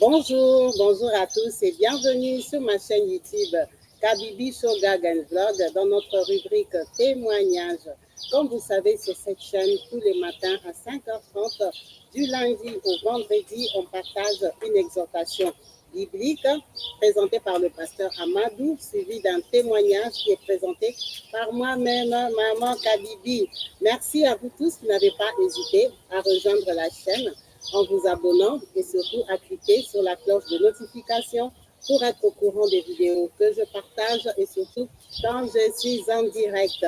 Bonjour à tous et bienvenue sur ma chaîne YouTube Kabibi Show Gag and Vlog dans notre rubrique témoignages. Comme vous savez, sur cette chaîne, tous les matins à 5h30, du lundi au vendredi, on partage une exhortation biblique présentée par le pasteur Amadou, suivi d'un témoignage qui est présenté par moi-même, Maman Kabibi. Merci à vous tous qui n'avez pas hésité à rejoindre la chaîne en vous abonnant et surtout à cliquer sur la cloche de notification pour être au courant des vidéos que je partage et surtout quand je suis en direct.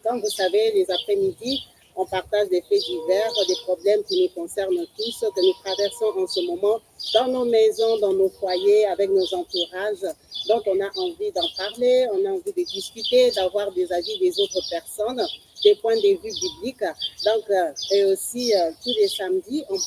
Comme vous savez, les après-midi, on partage des faits divers, des problèmes qui nous concernent tous, que nous traversons en ce moment dans nos maisons, dans nos foyers, avec nos entourages. Donc, on a envie d'en parler, on a envie de discuter, d'avoir des avis des autres personnes, des points de vue bibliques. Donc, et aussi, tous les samedis, on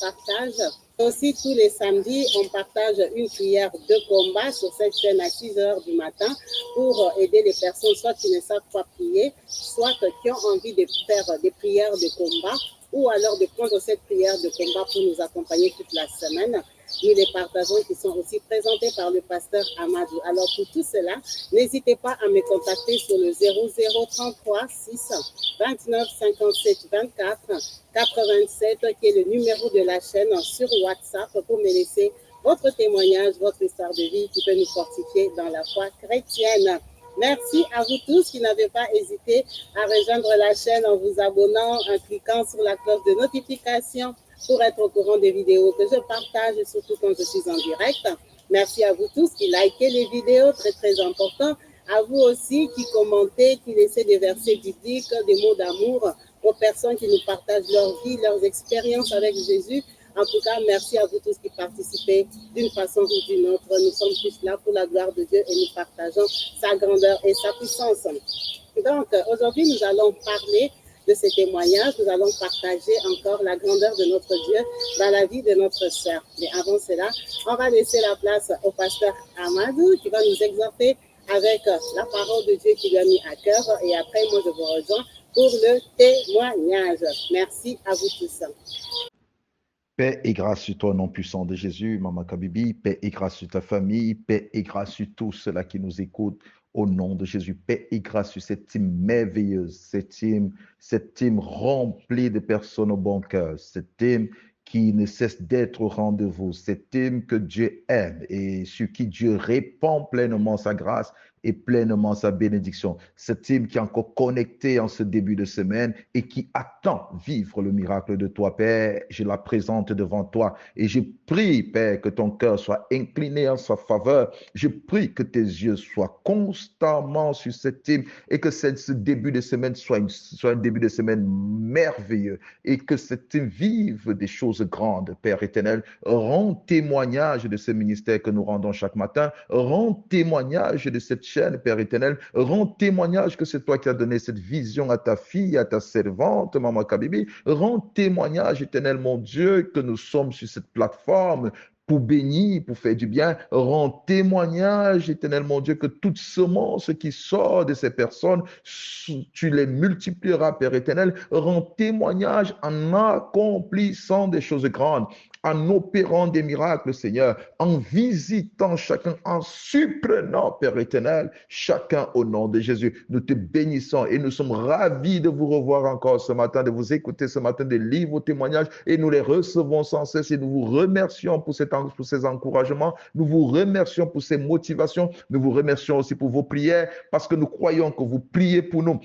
partage une prière de combat sur cette chaîne à 6h du matin pour aider les personnes, soit qui ne savent pas prier, soit qui ont envie de faire des prières de combat, ou alors de prendre cette prière de combat pour nous accompagner toute la semaine. Nous les partageons qui sont aussi présentés par le pasteur Amadou. Alors pour tout cela, n'hésitez pas à me contacter sur le 0033 6 29 57 24 87 qui est le numéro de la chaîne sur WhatsApp pour me laisser votre témoignage, votre histoire de vie qui peut nous fortifier dans la foi chrétienne. Merci à vous tous qui n'avez pas hésité à rejoindre la chaîne en vous abonnant, en cliquant sur la cloche de notification pour être au courant des vidéos que je partage, surtout quand je suis en direct. Merci à vous tous qui likez les vidéos, très important. À vous aussi qui commentez, qui laissez des versets bibliques, des mots d'amour aux personnes qui nous partagent leur vie, leurs expériences avec Jésus. En tout cas, merci à vous tous qui participez d'une façon ou d'une autre. Nous sommes tous là pour la gloire de Dieu et nous partageons sa grandeur et sa puissance. Donc, aujourd'hui, nous allons parler de ces témoignages. Nous allons partager encore la grandeur de notre Dieu dans la vie de notre sœur. Mais avant cela, on va laisser la place au pasteur Amadou qui va nous exhorter avec la parole de Dieu qui lui a mis à cœur. Et après, moi, je vous rejoins pour le témoignage. Merci à vous tous. Paix et grâce sur toi, au nom puissant de Jésus, Maman Kabibi. Paix et grâce sur ta famille. Paix et grâce sur tous ceux-là qui nous écoutent. Au nom de Jésus, paix et grâce sur cette team merveilleuse, cette team remplie de personnes au bon cœur, cette team qui ne cesse d'être au rendez-vous, cette team que Dieu aime et sur qui Dieu répand pleinement sa grâce et pleinement sa bénédiction. Cette team qui est encore connectée en ce début de semaine et qui attend vivre le miracle de toi, Père. Je la présente devant toi et je prie, Père, que ton cœur soit incliné en sa faveur. Je prie que tes yeux soient constamment sur cette team et que ce début de semaine soit un début de semaine merveilleux et que cette team vive des choses grandes, Père éternel. Rends témoignage de ce ministère que nous rendons chaque matin. Rends témoignage de cette chaîne, Père éternel. Rends témoignage que c'est toi qui as donné cette vision à ta fille, à ta servante, Maman Kabibi. Rends témoignage, éternel, mon Dieu, que nous sommes sur cette plateforme pour bénir, pour faire du bien. Rends témoignage, éternel, mon Dieu, que toute semence qui sort de ces personnes, tu les multiplieras, Père éternel. Rends témoignage en accomplissant des choses grandes, en opérant des miracles, Seigneur, en visitant chacun, en supprenant, Père éternel, chacun au nom de Jésus. Nous te bénissons et nous sommes ravis de vous revoir encore ce matin, de vous écouter ce matin, de lire vos témoignages et nous les recevons sans cesse et nous vous remercions pour ces encouragements, nous vous remercions pour ces motivations, nous vous remercions aussi pour vos prières parce que nous croyons que vous priez pour nous.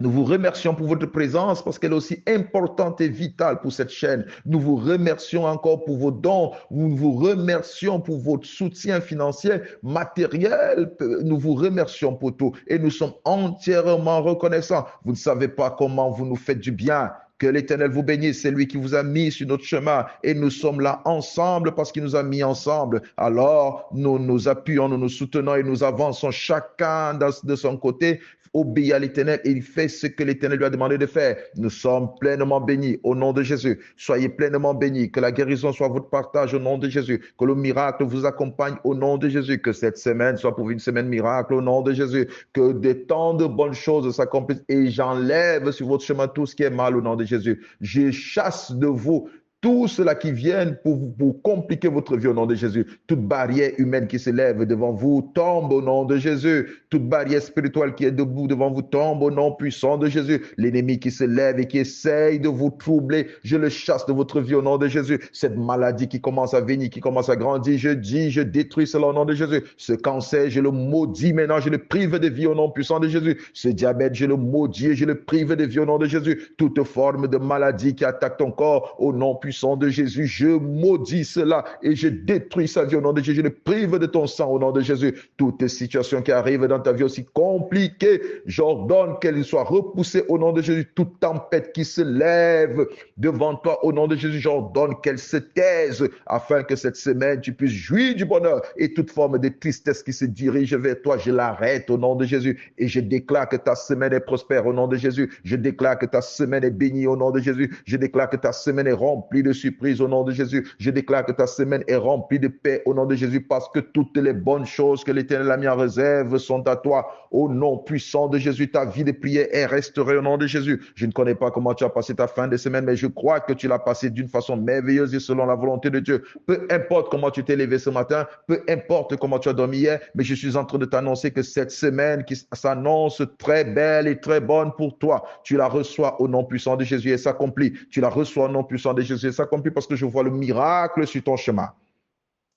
Nous vous remercions pour votre présence parce qu'elle est aussi importante et vitale pour cette chaîne. Nous vous remercions encore pour vos dons. Nous vous remercions pour votre soutien financier, matériel. Nous vous remercions pour tout et nous sommes entièrement reconnaissants. Vous ne savez pas comment vous nous faites du bien. Que l'Éternel vous bénisse, c'est lui qui vous a mis sur notre chemin et nous sommes là ensemble parce qu'il nous a mis ensemble. Alors, nous nous appuyons, nous nous soutenons et nous avançons chacun de son côté, obéit à l'Éternel et il fait ce que l'Éternel lui a demandé de faire. Nous sommes pleinement bénis au nom de Jésus. Soyez pleinement bénis, que la guérison soit votre partage au nom de Jésus, que le miracle vous accompagne au nom de Jésus, que cette semaine soit pour vous une semaine miracle au nom de Jésus, que des temps de bonnes choses s'accomplissent et j'enlève sur votre chemin tout ce qui est mal au nom de Jésus. Je chasse de vous tout cela qui viennent pour compliquer votre vie au nom de Jésus. Toute barrière humaine qui se lève devant vous tombe au nom de Jésus. Toute barrière spirituelle qui est debout devant vous tombe au nom puissant de Jésus. L'ennemi qui se lève et qui essaye de vous troubler, je le chasse de votre vie au nom de Jésus. Cette maladie qui commence à venir, qui commence à grandir, je dis, je détruis cela au nom de Jésus. Ce cancer, je le maudis maintenant, je le prive de vie au nom puissant de Jésus. Ce diabète, je le maudis et je le prive de vie au nom de Jésus. Toute forme de maladie qui attaque ton corps au nom puissant de Jésus, je maudis cela et je détruis sa vie au nom de Jésus. Je le prive de ton sang au nom de Jésus. Toute situation qui arrive dans ta vie aussi compliquée, j'ordonne qu'elle soit repoussée au nom de Jésus. Toute tempête qui se lève devant toi au nom de Jésus, j'ordonne qu'elle se taise afin que cette semaine tu puisses jouir du bonheur, et toute forme de tristesse qui se dirige vers toi, je l'arrête au nom de Jésus et je déclare que ta semaine est prospère au nom de Jésus. Je déclare que ta semaine est bénie au nom de Jésus. Je déclare que ta semaine est remplie de surprises au nom de Jésus. Je déclare que ta semaine est remplie de paix au nom de Jésus, parce que toutes les bonnes choses que l'Éternel a mis en réserve sont à toi au nom puissant de Jésus. Ta vie de prière est restaurée au nom de Jésus. Je ne connais pas comment tu as passé ta fin de semaine, mais je crois que tu l'as passé d'une façon merveilleuse et selon la volonté de Dieu. Peu importe comment tu t'es levé ce matin, peu importe comment tu as dormi hier, mais je suis en train de t'annoncer que cette semaine qui s'annonce très belle et très bonne pour toi, tu la reçois au nom puissant de Jésus et s'accomplit. Tu la reçois au nom puissant de Jésus et s'accomplit, parce que je vois le miracle sur ton chemin.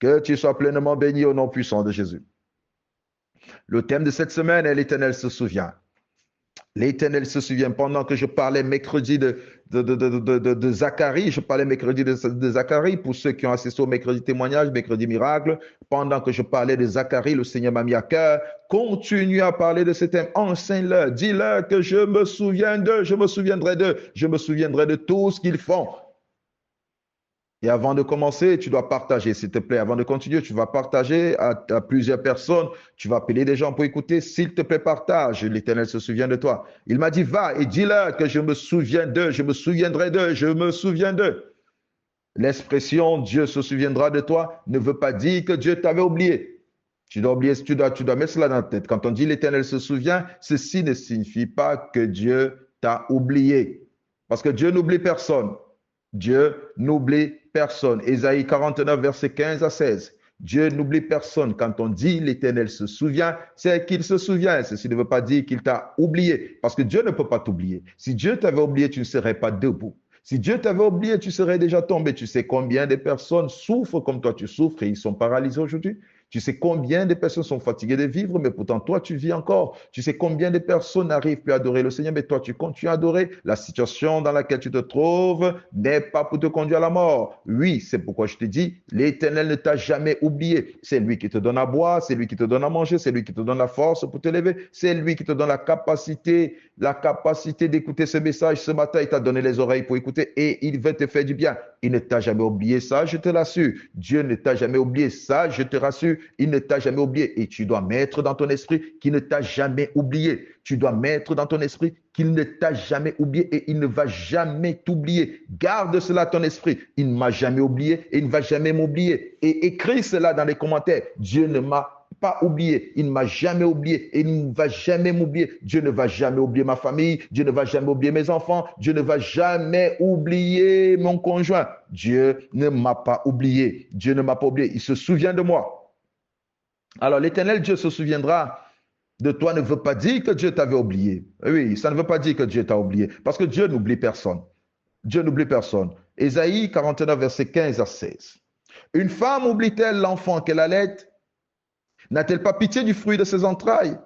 Que tu sois pleinement béni au nom puissant de Jésus. Le thème de cette semaine est l'Éternel se souvient. L'Éternel se souvient. Pendant que je parlais mercredi de Zacharie, je parlais mercredi de Zacharie, pour ceux qui ont assisté au mercredi témoignage, mercredi miracle, pendant que je parlais de Zacharie, le Seigneur m'a mis à cœur, continue à parler de ce thème, enseigne-leur, dis-leur que je me souviens d'eux, je me souviendrai d'eux, je me souviendrai de tout ce qu'ils font. Et avant de commencer, tu dois partager, s'il te plaît. Avant de continuer, tu vas partager à plusieurs personnes. Tu vas appeler des gens pour écouter. S'il te plaît, partage. L'Éternel se souvient de toi. Il m'a dit, va et dis-leur que je me souviens d'eux, je me souviendrai d'eux, je me souviens d'eux. L'expression Dieu se souviendra de toi ne veut pas dire que Dieu t'avait oublié. Tu dois oublier, tu dois mettre cela dans la tête. Quand on dit l'Éternel se souvient, ceci ne signifie pas que Dieu t'a oublié. Parce que Dieu n'oublie personne. Dieu n'oublie personne. Ésaïe 49, versets 15 à 16. Dieu n'oublie personne. Quand on dit l'Éternel se souvient, c'est qu'il se souvient. Ceci ne veut pas dire qu'il t'a oublié, parce que Dieu ne peut pas t'oublier. Si Dieu t'avait oublié, tu ne serais pas debout. Si Dieu t'avait oublié, tu serais déjà tombé. Tu sais combien de personnes souffrent comme toi tu souffres et ils sont paralysés aujourd'hui? Tu sais combien de personnes sont fatiguées de vivre, mais pourtant toi, tu vis encore. Tu sais combien de personnes n'arrivent plus à adorer le Seigneur, mais toi, tu continues à adorer. La situation dans laquelle tu te trouves n'est pas pour te conduire à la mort. Oui, c'est pourquoi je te dis, l'Éternel ne t'a jamais oublié. C'est lui qui te donne à boire, c'est lui qui te donne à manger, c'est lui qui te donne la force pour te lever, c'est lui qui te donne la capacité d'écouter ce message. Ce matin, il t'a donné les oreilles pour écouter et il veut te faire du bien. Il ne t'a jamais oublié, ça, je te l'assure. Dieu ne t'a jamais oublié, ça, je te rassure. Il ne t'a jamais oublié et tu dois mettre dans ton esprit qu'il ne t'a jamais oublié. Tu dois mettre dans ton esprit qu'il ne t'a jamais oublié et il ne va jamais t'oublier. Garde cela dans ton esprit. Il ne m'a jamais oublié et il ne va jamais m'oublier. Et écris cela dans les commentaires. Dieu ne m'a pas oublié, il ne m'a jamais oublié et il ne va jamais m'oublier. Dieu ne va jamais oublier ma famille, Dieu ne va jamais oublier mes enfants, Dieu ne va jamais oublier mon conjoint. Dieu ne m'a pas oublié, Dieu ne m'a pas oublié, il se souvient de moi. Alors l'Éternel Dieu se souviendra de toi ne veut pas dire que Dieu t'avait oublié. Oui, ça ne veut pas dire que Dieu t'a oublié, parce que Dieu n'oublie personne. Dieu n'oublie personne. Ésaïe 49, versets 15 à 16. Une femme oublie-t-elle l'enfant qu'elle allait? N'a-t-elle pas pitié du fruit de ses entrailles?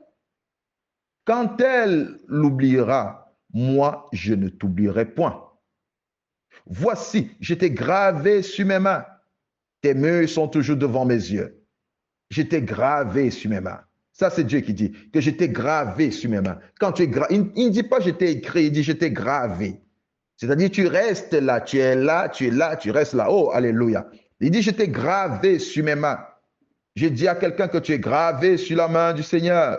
Quand elle l'oubliera, moi, je ne t'oublierai point. Voici, je t'ai gravé sur mes mains. Tes murs sont toujours devant mes yeux. Je t'ai gravé sur mes mains. Ça, c'est Dieu qui dit que je t'ai gravé sur mes mains. Quand tu es il ne dit pas je t'ai écrit, il dit je t'ai gravé. C'est-à-dire tu restes là, tu es là, tu restes là. Oh, alléluia. Il dit je t'ai gravé sur mes mains. J'ai dit à quelqu'un que tu es gravé sur la main du Seigneur.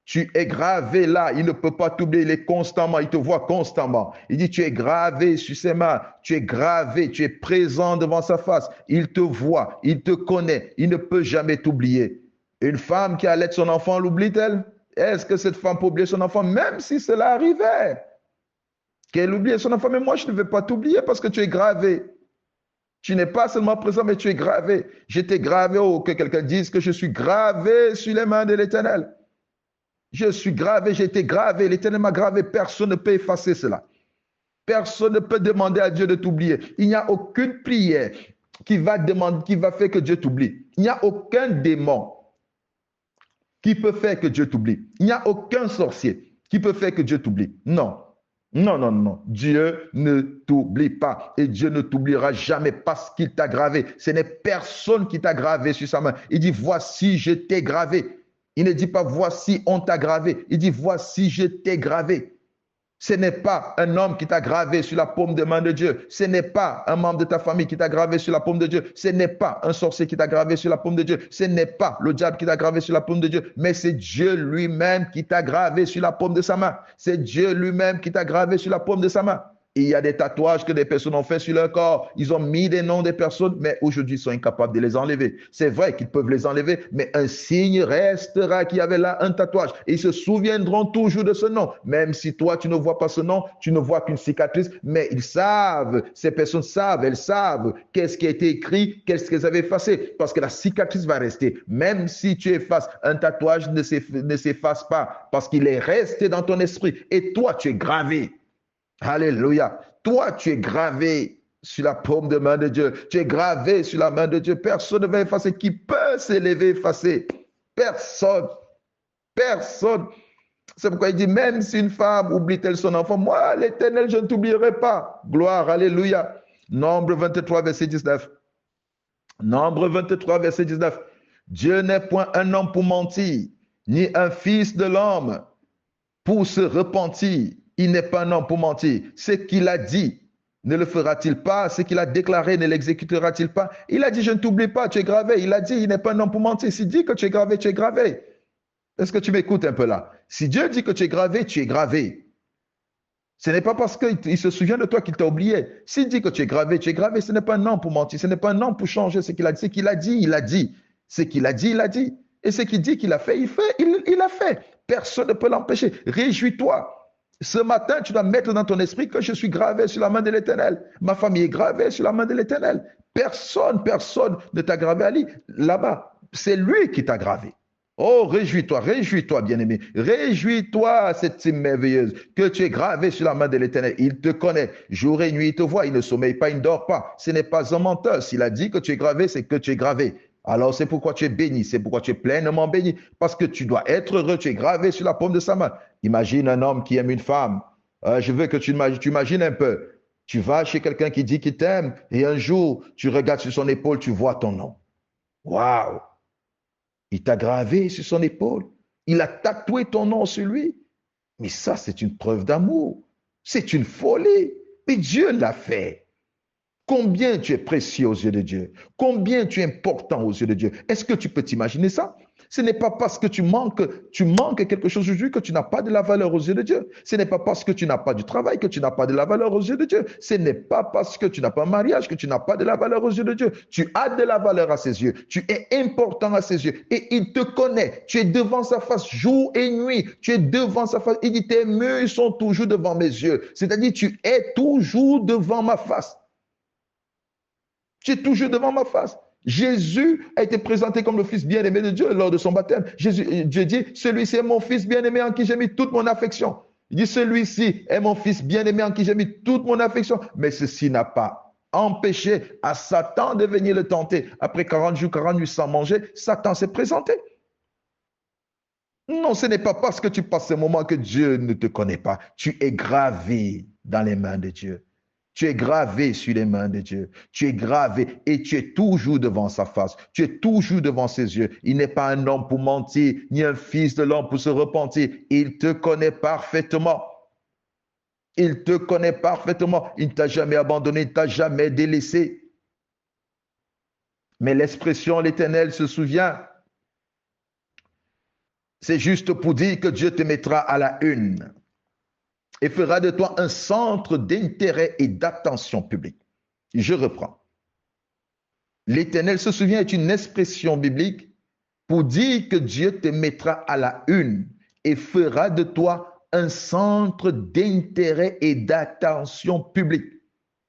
Tu es gravé là, il ne peut pas t'oublier, il est constamment, il te voit constamment. Il dit, tu es gravé sur ses mains, tu es gravé, tu es présent devant sa face. Il te voit, il te connaît, il ne peut jamais t'oublier. Une femme qui allait son enfant, l'oublie-t-elle? Est-ce que cette femme peut oublier son enfant, même si cela arrivait? Qu'elle oublie son enfant, mais moi je ne vais pas t'oublier parce que tu es gravé. Tu n'es pas seulement présent, mais tu es gravé. J'étais gravé, oh, que quelqu'un dise que je suis gravé sur les mains de l'Éternel. Je suis gravé, j'ai été gravé. L'Éternel m'a gravé. Personne ne peut effacer cela. Personne ne peut demander à Dieu de t'oublier. Il n'y a aucune prière qui va faire que Dieu t'oublie. Il n'y a aucun démon qui peut faire que Dieu t'oublie. Il n'y a aucun sorcier qui peut faire que Dieu t'oublie. Non. Non, non, non. Dieu ne t'oublie pas. Et Dieu ne t'oubliera jamais parce qu'il t'a gravé. Ce n'est personne qui t'a gravé sur sa main. Il dit, voici, je t'ai gravé. Il ne dit pas, voici, on t'a gravé. Il dit, voici, je t'ai gravé. Ce n'est pas un homme qui t'a gravé sur la paume de main de Dieu. Ce n'est pas un membre de ta famille qui t'a gravé sur la paume de Dieu. Ce n'est pas un sorcier qui t'a gravé sur la paume de Dieu. Ce n'est pas le diable qui t'a gravé sur la paume de Dieu. Mais c'est Dieu lui-même qui t'a gravé sur la paume de sa main. C'est Dieu lui-même qui t'a gravé sur la paume de sa main. Et il y a des tatouages que des personnes ont fait sur leur corps. Ils ont mis des noms des personnes, mais aujourd'hui, ils sont incapables de les enlever. C'est vrai qu'ils peuvent les enlever, mais un signe restera qu'il y avait là un tatouage. Et ils se souviendront toujours de ce nom. Même si toi, tu ne vois pas ce nom, tu ne vois qu'une cicatrice, mais ils savent, ces personnes savent, elles savent qu'est-ce qui a été écrit, qu'est-ce qu'elles avaient effacé. Parce que la cicatrice va rester. Même si tu effaces, un tatouage ne s'efface pas parce qu'il est resté dans ton esprit. Et toi, tu es gravé. Alléluia. Toi, tu es gravé sur la paume de main de Dieu. Tu es gravé sur la main de Dieu. Personne ne va effacer. Qui peut s'élever, effacer? Personne. Personne. C'est pourquoi il dit, même si une femme oublie-t-elle son enfant, moi, l'Éternel, je ne t'oublierai pas. Gloire, alléluia. Nombre 23, verset 19. Nombre 23, verset 19. Dieu n'est point un homme pour mentir, ni un fils de l'homme pour se repentir. Il n'est pas un homme pour mentir. Ce qu'il a dit, ne le fera-t-il pas? Ce qu'il a déclaré, ne l'exécutera-t-il pas? Il a dit, je ne t'oublie pas, tu es gravé. Il a dit, il n'est pas un homme pour mentir. S'il dit que tu es gravé, tu es gravé. Est-ce que tu m'écoutes un peu là? Si Dieu dit que tu es gravé, tu es gravé. Ce n'est pas parce qu'il se souvient de toi qu'il t'a oublié. S'il dit que tu es gravé, tu es gravé. Ce n'est pas un homme pour mentir. Ce n'est pas un homme pour changer ce qu'il a dit. Ce qu'il a dit, il a dit. Ce qu'il a dit, il a dit. Et ce qu'il dit qu'il a fait, il a fait. Personne ne peut l'empêcher. Réjouis-toi. Ce matin, tu dois mettre dans ton esprit que je suis gravé sur la main de l'Éternel. Ma famille est gravée sur la main de l'Éternel. Personne ne t'a gravé Ali là-bas. C'est lui qui t'a gravé. Oh, réjouis-toi, bien-aimé. Réjouis-toi, cette team merveilleuse, que tu es gravé sur la main de l'Éternel. Il te connaît. Jour et nuit, il te voit. Il ne sommeille pas, il ne dort pas. Ce n'est pas un menteur. S'il a dit que tu es gravé, c'est que tu es gravé. Alors, c'est pourquoi tu es béni, c'est pourquoi tu es pleinement béni, parce que tu dois être heureux, tu es gravé sur la paume de sa main. Imagine un homme qui aime une femme. Je veux que tu imagines un peu. Tu vas chez quelqu'un qui dit qu'il t'aime, et un jour, tu regardes sur son épaule, tu vois ton nom. Waouh! Il t'a gravé sur son épaule. Il a tatoué ton nom sur lui. Mais ça, c'est une preuve d'amour. C'est une folie. Mais Dieu l'a fait. Combien tu es précieux aux yeux de Dieu. Combien tu es important aux yeux de Dieu. Est-ce que tu peux t'imaginer ça? Ce n'est pas parce que tu manques quelque chose aujourd'hui que tu n'as pas de la valeur aux yeux de Dieu. Ce n'est pas parce que tu n'as pas du travail que tu n'as pas de la valeur aux yeux de Dieu. Ce n'est pas parce que tu n'as pas un mariage que tu n'as pas de la valeur aux yeux de Dieu. Tu as de la valeur à ses yeux. Tu es important à ses yeux. Et il te connaît. Tu es devant sa face jour et nuit. Tu es devant sa face. Il dit, tes murs sont toujours devant mes yeux. C'est-à-dire, tu es toujours devant ma face. Tu es toujours devant ma face. Jésus a été présenté comme le fils bien-aimé de Dieu lors de son baptême. Dieu dit, celui-ci est mon fils bien-aimé en qui j'ai mis toute mon affection. Il dit, celui-ci est mon fils bien-aimé en qui j'ai mis toute mon affection. Mais ceci n'a pas empêché à Satan de venir le tenter. Après 40 jours, 40 nuits sans manger, Satan s'est présenté. Non, ce n'est pas parce que tu passes ce moment que Dieu ne te connaît pas. Tu es gravé dans les mains de Dieu. Tu es gravé sur les mains de Dieu. Tu es gravé et tu es toujours devant sa face. Tu es toujours devant ses yeux. Il n'est pas un homme pour mentir, ni un fils de l'homme pour se repentir. Il te connaît parfaitement. Il te connaît parfaitement. Il ne t'a jamais abandonné, il ne t'a jamais délaissé. Mais l'expression l'Éternel se souvient, c'est juste pour dire que Dieu te mettra à la une et fera de toi un centre d'intérêt et d'attention publique. Je reprends. L'Éternel se souvient est une expression biblique pour dire que Dieu te mettra à la une et fera de toi un centre d'intérêt et d'attention publique.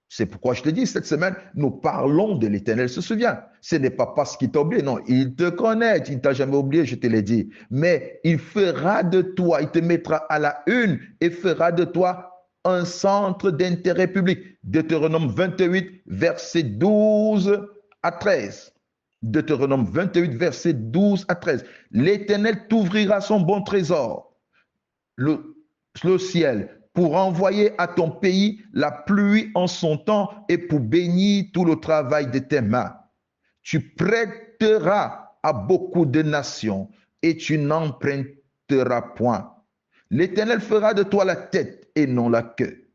C'est pourquoi je te dis, cette semaine, nous parlons de l'Éternel se souvient. Ce n'est pas parce qu'il t'a oublié, non, il te connaît, il ne t'a jamais oublié, je te l'ai dit. Mais il fera de toi, il te mettra à la une et fera de toi un centre d'intérêt public. Deutéronome 28, verset 12 à 13. Deutéronome 28, verset 12 à 13. L'Éternel t'ouvrira son bon trésor, le ciel, pour envoyer à ton pays la pluie en son temps et pour bénir tout le travail de tes mains. Tu prêteras à beaucoup de nations et tu n'emprunteras point. L'Éternel fera de toi la tête et non la queue.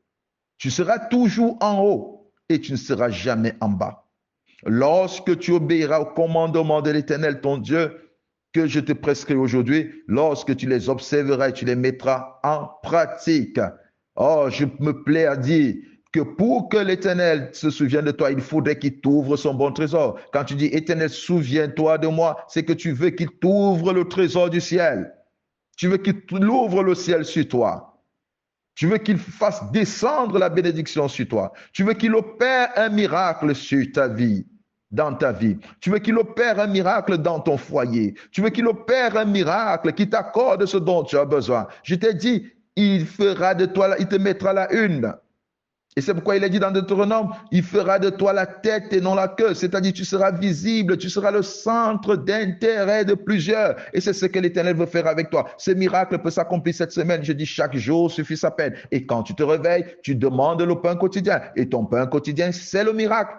Tu seras toujours en haut et tu ne seras jamais en bas. Lorsque tu obéiras au commandement de l'Éternel, ton Dieu, que je te prescris aujourd'hui, lorsque tu les observeras et tu les mettras en pratique. Oh, je me plais à dire que pour que l'Éternel se souvienne de toi, il faudrait qu'il t'ouvre son bon trésor. Quand tu dis Éternel, souviens-toi de moi, c'est que tu veux qu'il t'ouvre le trésor du ciel. Tu veux qu'il ouvre le ciel sur toi. Tu veux qu'il fasse descendre la bénédiction sur toi. Tu veux qu'il opère un miracle sur ta vie, dans ta vie. Tu veux qu'il opère un miracle dans ton foyer. Tu veux qu'il opère un miracle qui t'accorde ce dont tu as besoin. Je t'ai dit, il fera de toi, il te mettra la une. Et c'est pourquoi il est dit dans Deutéronome, il fera de toi la tête et non la queue. C'est-à-dire, tu seras visible, tu seras le centre d'intérêt de plusieurs. Et c'est ce que l'Éternel veut faire avec toi. Ce miracle peut s'accomplir cette semaine. Je dis, chaque jour suffit sa peine. Et quand tu te réveilles, tu demandes le pain quotidien. Et ton pain quotidien, c'est le miracle.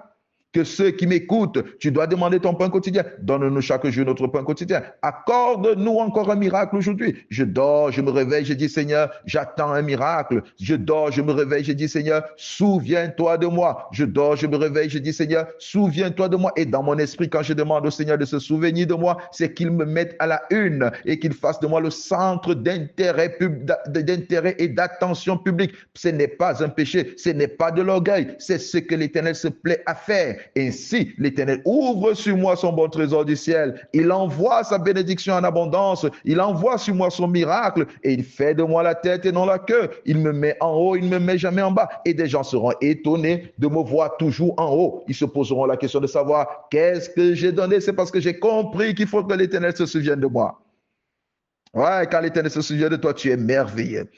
Que ceux qui m'écoutent, tu dois demander ton pain quotidien. Donne-nous chaque jour notre pain quotidien. Accorde-nous encore un miracle aujourd'hui. Je dors, je me réveille, je dis Seigneur, j'attends un miracle. Je dors, je me réveille, je dis Seigneur, souviens-toi de moi. Je dors, je me réveille, je dis Seigneur, souviens-toi de moi. Et dans mon esprit, quand je demande au Seigneur de se souvenir de moi, c'est qu'il me mette à la une et qu'il fasse de moi le centre d'intérêt et d'attention publique. Ce n'est pas un péché, ce n'est pas de l'orgueil, c'est ce que l'Éternel se plaît à faire. Ainsi, l'Éternel ouvre sur moi son bon trésor du ciel. Il envoie sa bénédiction en abondance. Il envoie sur moi son miracle et il fait de moi la tête et non la queue. Il me met en haut, il ne me met jamais en bas. Et des gens seront étonnés de me voir toujours en haut. Ils se poseront la question de savoir qu'est-ce que j'ai donné. C'est parce que j'ai compris qu'il faut que l'Éternel se souvienne de moi. Ouais, quand l'Éternel se souvient de toi, tu es merveilleux.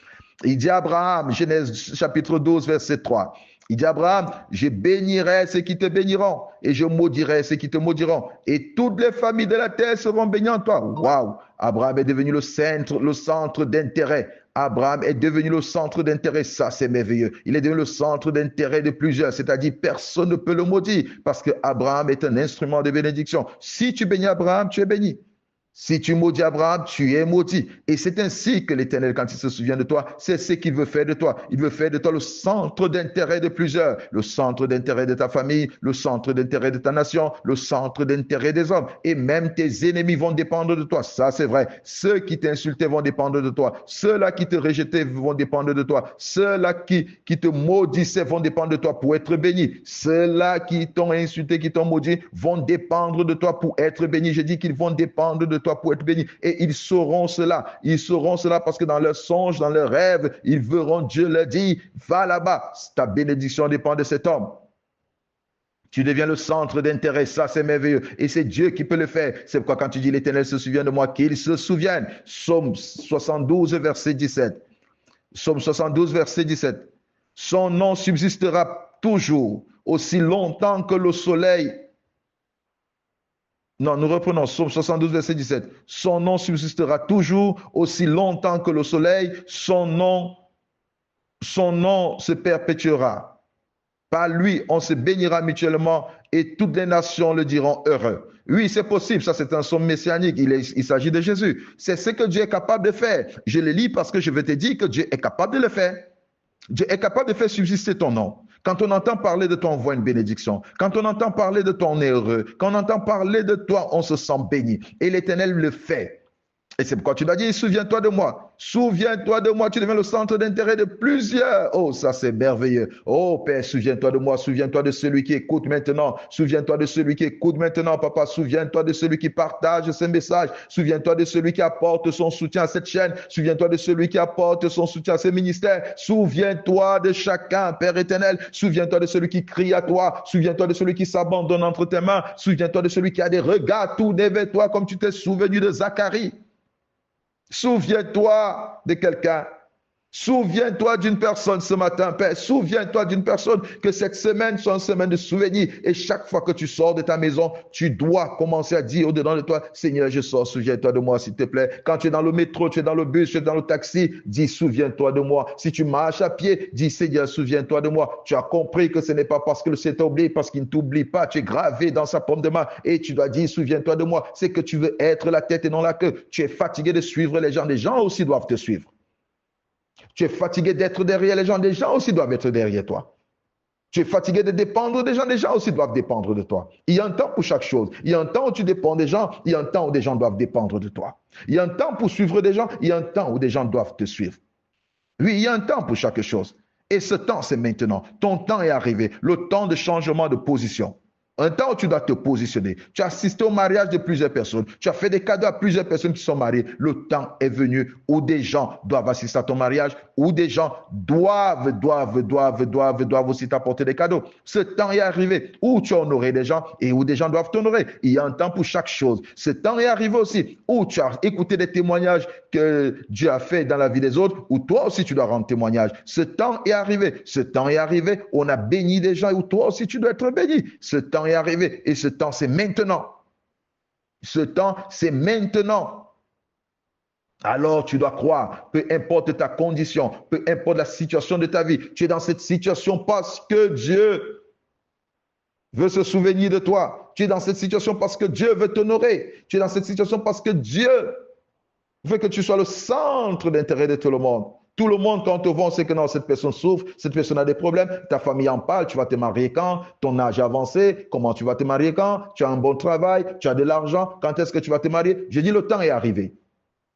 Il dit à Abraham, Genèse chapitre 12, verset 3. Il dit à Abraham, je bénirai ceux qui te béniront et je maudirai ceux qui te maudiront. Et toutes les familles de la terre seront bénies en toi. Waouh! Abraham est devenu le centre d'intérêt. Abraham est devenu le centre d'intérêt. Ça, c'est merveilleux. Il est devenu le centre d'intérêt de plusieurs. C'est-à-dire, personne ne peut le maudire parce que Abraham est un instrument de bénédiction. Si tu bénis Abraham, tu es béni. Si tu maudis Abraham, tu es maudit. Et c'est ainsi que l'Éternel, quand il se souvient de toi, c'est ce qu'il veut faire de toi. Il veut faire de toi le centre d'intérêt de plusieurs, le centre d'intérêt de ta famille, le centre d'intérêt de ta nation, le centre d'intérêt des hommes. Et même tes ennemis vont dépendre de toi. Ça, c'est vrai. Ceux qui t'insultaient vont dépendre de toi. Ceux-là qui te rejetaient vont dépendre de toi. Ceux-là qui te maudissaient vont dépendre de toi pour être bénis. Ceux-là qui t'ont insulté, qui t'ont maudit, vont dépendre de toi pour être bénis. Je dis qu'ils vont dépendre de toi pour être bénis. Et ils sauront cela. Ils sauront cela parce que dans leurs songes, dans leurs rêves, ils verront Dieu leur dire, va là-bas. Ta bénédiction dépend de cet homme. Tu deviens le centre d'intérêt. Ça, c'est merveilleux. Et c'est Dieu qui peut le faire. C'est pourquoi quand tu dis l'Éternel se souvient de moi, qu'il se souvienne. Psaume 72, verset 17. Psaume 72, verset 17. Son nom subsistera toujours, aussi longtemps que le soleil. Non, nous reprenons Psaume 72, verset 17. Son nom subsistera toujours aussi longtemps que le soleil. Son nom se perpétuera. Par lui, on se bénira mutuellement et toutes les nations le diront heureux. Oui, c'est possible. Ça, c'est un psaume messianique. Il s'agit de Jésus. C'est ce que Dieu est capable de faire. Je le lis parce que je veux te dire que Dieu est capable de le faire. Dieu est capable de faire subsister ton nom. Quand on entend parler de toi, on voit une bénédiction. Quand on entend parler de toi, on est heureux. Quand on entend parler de toi, on se sent béni. Et l'Éternel le fait. Et c'est pourquoi tu dois dire, souviens-toi de moi. Souviens-toi de moi, tu deviens le centre d'intérêt de plusieurs. Oh, ça c'est merveilleux. Oh, Père, souviens-toi de moi. Souviens-toi de celui qui écoute maintenant. Souviens-toi de celui qui écoute maintenant, Papa. Souviens-toi de celui qui partage ses messages. Souviens-toi de celui qui apporte son soutien à cette chaîne. Souviens-toi de celui qui apporte son soutien à ses ministères. Souviens-toi de chacun, Père éternel. Souviens-toi de celui qui crie à toi. Souviens-toi de celui qui s'abandonne entre tes mains. Souviens-toi de celui qui a des regards tournés vers toi comme tu t'es souvenu de Zacharie. Souviens-toi de quelqu'un. Souviens-toi d'une personne ce matin, Père. Souviens-toi d'une personne que cette semaine soit une semaine de souvenirs. Et chaque fois que tu sors de ta maison, tu dois commencer à dire au-dedans de toi, Seigneur, je sors, souviens-toi de moi, s'il te plaît. Quand tu es dans le métro, tu es dans le bus, tu es dans le taxi, dis, souviens-toi de moi. Si tu marches à pied, dis, Seigneur, souviens-toi de moi. Tu as compris que ce n'est pas parce que le Seigneur t'oublie, parce qu'il ne t'oublie pas. Tu es gravé dans sa paume de main et tu dois dire, souviens-toi de moi. C'est que tu veux être la tête et non la queue. Tu es fatigué de suivre les gens. Les gens aussi doivent te suivre. Tu es fatigué d'être derrière les gens aussi doivent être derrière toi. Tu es fatigué de dépendre des gens aussi doivent dépendre de toi. Il y a un temps pour chaque chose. Il y a un temps où tu dépends des gens, il y a un temps où des gens doivent dépendre de toi. Il y a un temps pour suivre des gens, il y a un temps où des gens doivent te suivre. Oui, il y a un temps pour chaque chose. Et ce temps, c'est maintenant. Ton temps est arrivé, le temps de changement de position. Un temps où tu dois te positionner. Tu as assisté au mariage de plusieurs personnes. Tu as fait des cadeaux à plusieurs personnes qui sont mariées. Le temps est venu où des gens doivent assister à ton mariage, où des gens doivent aussi t'apporter des cadeaux. Ce temps est arrivé où tu as honoré des gens et où des gens doivent t'honorer. Il y a un temps pour chaque chose. Ce temps est arrivé aussi où tu as écouté des témoignages que Dieu a fait dans la vie des autres, où toi aussi tu dois rendre témoignage. Ce temps est arrivé. Ce temps est arrivé où on a béni des gens et où toi aussi tu dois être béni. Ce temps est arrivé et ce temps c'est maintenant. Ce temps c'est maintenant. Alors tu dois croire, peu importe ta condition, peu importe la situation de ta vie, tu es dans cette situation parce que Dieu veut se souvenir de toi. Tu es dans cette situation parce que Dieu veut t'honorer. Tu es dans cette situation parce que Dieu veut que tu sois le centre d'intérêt de tout le monde. Tout le monde, quand on te voit, on sait que non, cette personne souffre, cette personne a des problèmes, ta famille en parle, tu vas te marier quand, ton âge est avancé, comment tu vas te marier quand, tu as un bon travail, tu as de l'argent, quand est-ce que tu vas te marier? J'ai dit le temps est arrivé.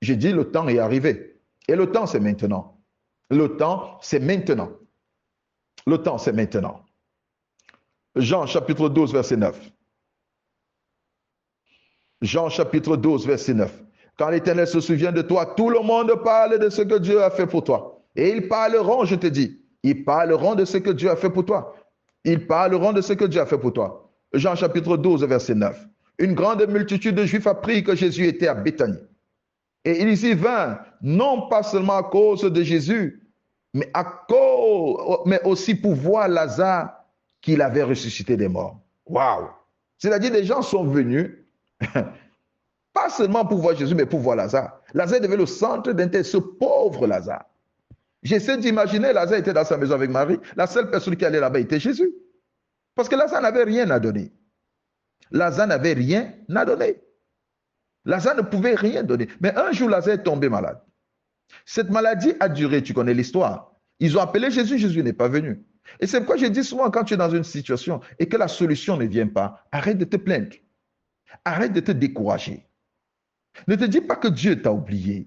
J'ai dit le temps est arrivé. Et le temps, c'est maintenant. Le temps, c'est maintenant. Le temps, c'est maintenant. Jean chapitre 12, verset 9. Jean chapitre 12, verset 9. Quand l'Éternel se souvient de toi, tout le monde parle de ce que Dieu a fait pour toi. Et ils parleront, je te dis, ils parleront de ce que Dieu a fait pour toi. Ils parleront de ce que Dieu a fait pour toi. Jean chapitre 12, verset 9. Une grande multitude de Juifs apprit que Jésus était à Béthanie. Et ils y vinrent, non pas seulement à cause de Jésus, mais aussi pour voir Lazare qu'il avait ressuscité des morts. Waouh! C'est-à-dire, des gens sont venus pas seulement pour voir Jésus, mais pour voir Lazare. Lazare devait le centre d'intérêt, ce pauvre Lazare. J'essaie d'imaginer, Lazare était dans sa maison avec Marie. La seule personne qui allait là-bas était Jésus. Parce que Lazare n'avait rien à donner. Lazare n'avait rien à donner. Lazare ne pouvait rien donner. Mais un jour, Lazare est tombé malade. Cette maladie a duré, tu connais l'histoire. Ils ont appelé Jésus, Jésus n'est pas venu. Et c'est pourquoi je dis souvent, quand tu es dans une situation et que la solution ne vient pas, arrête de te plaindre. Arrête de te décourager. Ne te dis pas que Dieu t'a oublié.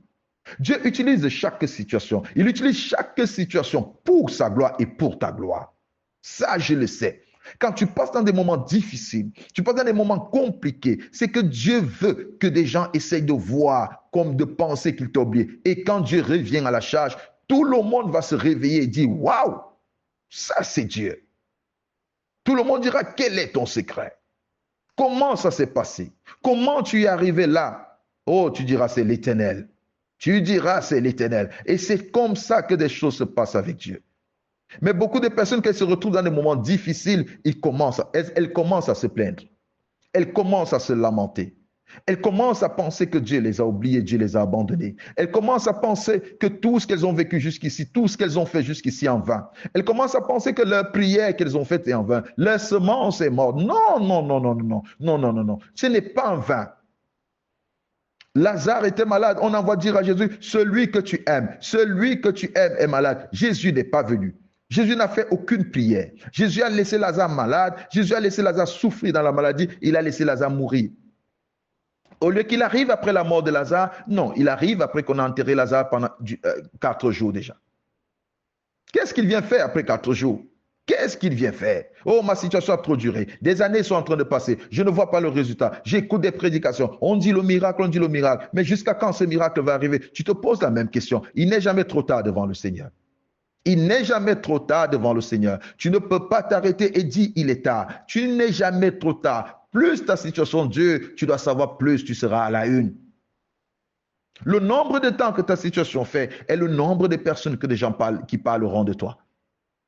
Dieu utilise chaque situation. Il utilise chaque situation pour sa gloire et pour ta gloire. Ça, je le sais. Quand tu passes dans des moments difficiles, tu passes dans des moments compliqués, c'est que Dieu veut que des gens essayent de voir comme de penser qu'il t'a oublié. Et quand Dieu revient à la charge, tout le monde va se réveiller et dire, waouh, ça c'est Dieu. Tout le monde dira, quel est ton secret? Comment ça s'est passé? Comment tu es arrivé là? Oh, tu diras, c'est l'Éternel. Tu diras, c'est l'Éternel. Et c'est comme ça que des choses se passent avec Dieu. Mais beaucoup de personnes qui se retrouvent dans des moments difficiles, elles commencent à se plaindre. Elles commencent à se lamenter. Elles commencent à penser que Dieu les a oubliées, Dieu les a abandonnées. Elles commencent à penser que tout ce qu'elles ont vécu jusqu'ici, tout ce qu'elles ont fait jusqu'ici en vain. Elles commencent à penser que leur prière qu'elles ont faite est en vain. Leur semence est morte. Non, non, non, non, non, non, non, non, non. Ce n'est pas en vain. Lazare était malade. On envoie dire à Jésus, celui que tu aimes est malade. Jésus n'est pas venu. Jésus n'a fait aucune prière. Jésus a laissé Lazare malade. Jésus a laissé Lazare souffrir dans la maladie. Il a laissé Lazare mourir. Au lieu qu'il arrive après la mort de Lazare, non, il arrive après qu'on a enterré Lazare pendant 4 jours déjà. Qu'est-ce qu'il vient faire après 4 jours? Qu'est-ce qu'il vient faire? Oh, ma situation a trop duré. Des années sont en train de passer. Je ne vois pas le résultat. J'écoute des prédications. On dit le miracle, on dit le miracle. Mais jusqu'à quand ce miracle va arriver? Tu te poses la même question. Il n'est jamais trop tard devant le Seigneur. Il n'est jamais trop tard devant le Seigneur. Tu ne peux pas t'arrêter et dire il est tard. Tu n'es jamais trop tard. Plus ta situation dure, tu dois savoir plus tu seras à la une. Le nombre de temps que ta situation fait est le nombre de personnes que des gens qui parleront de toi.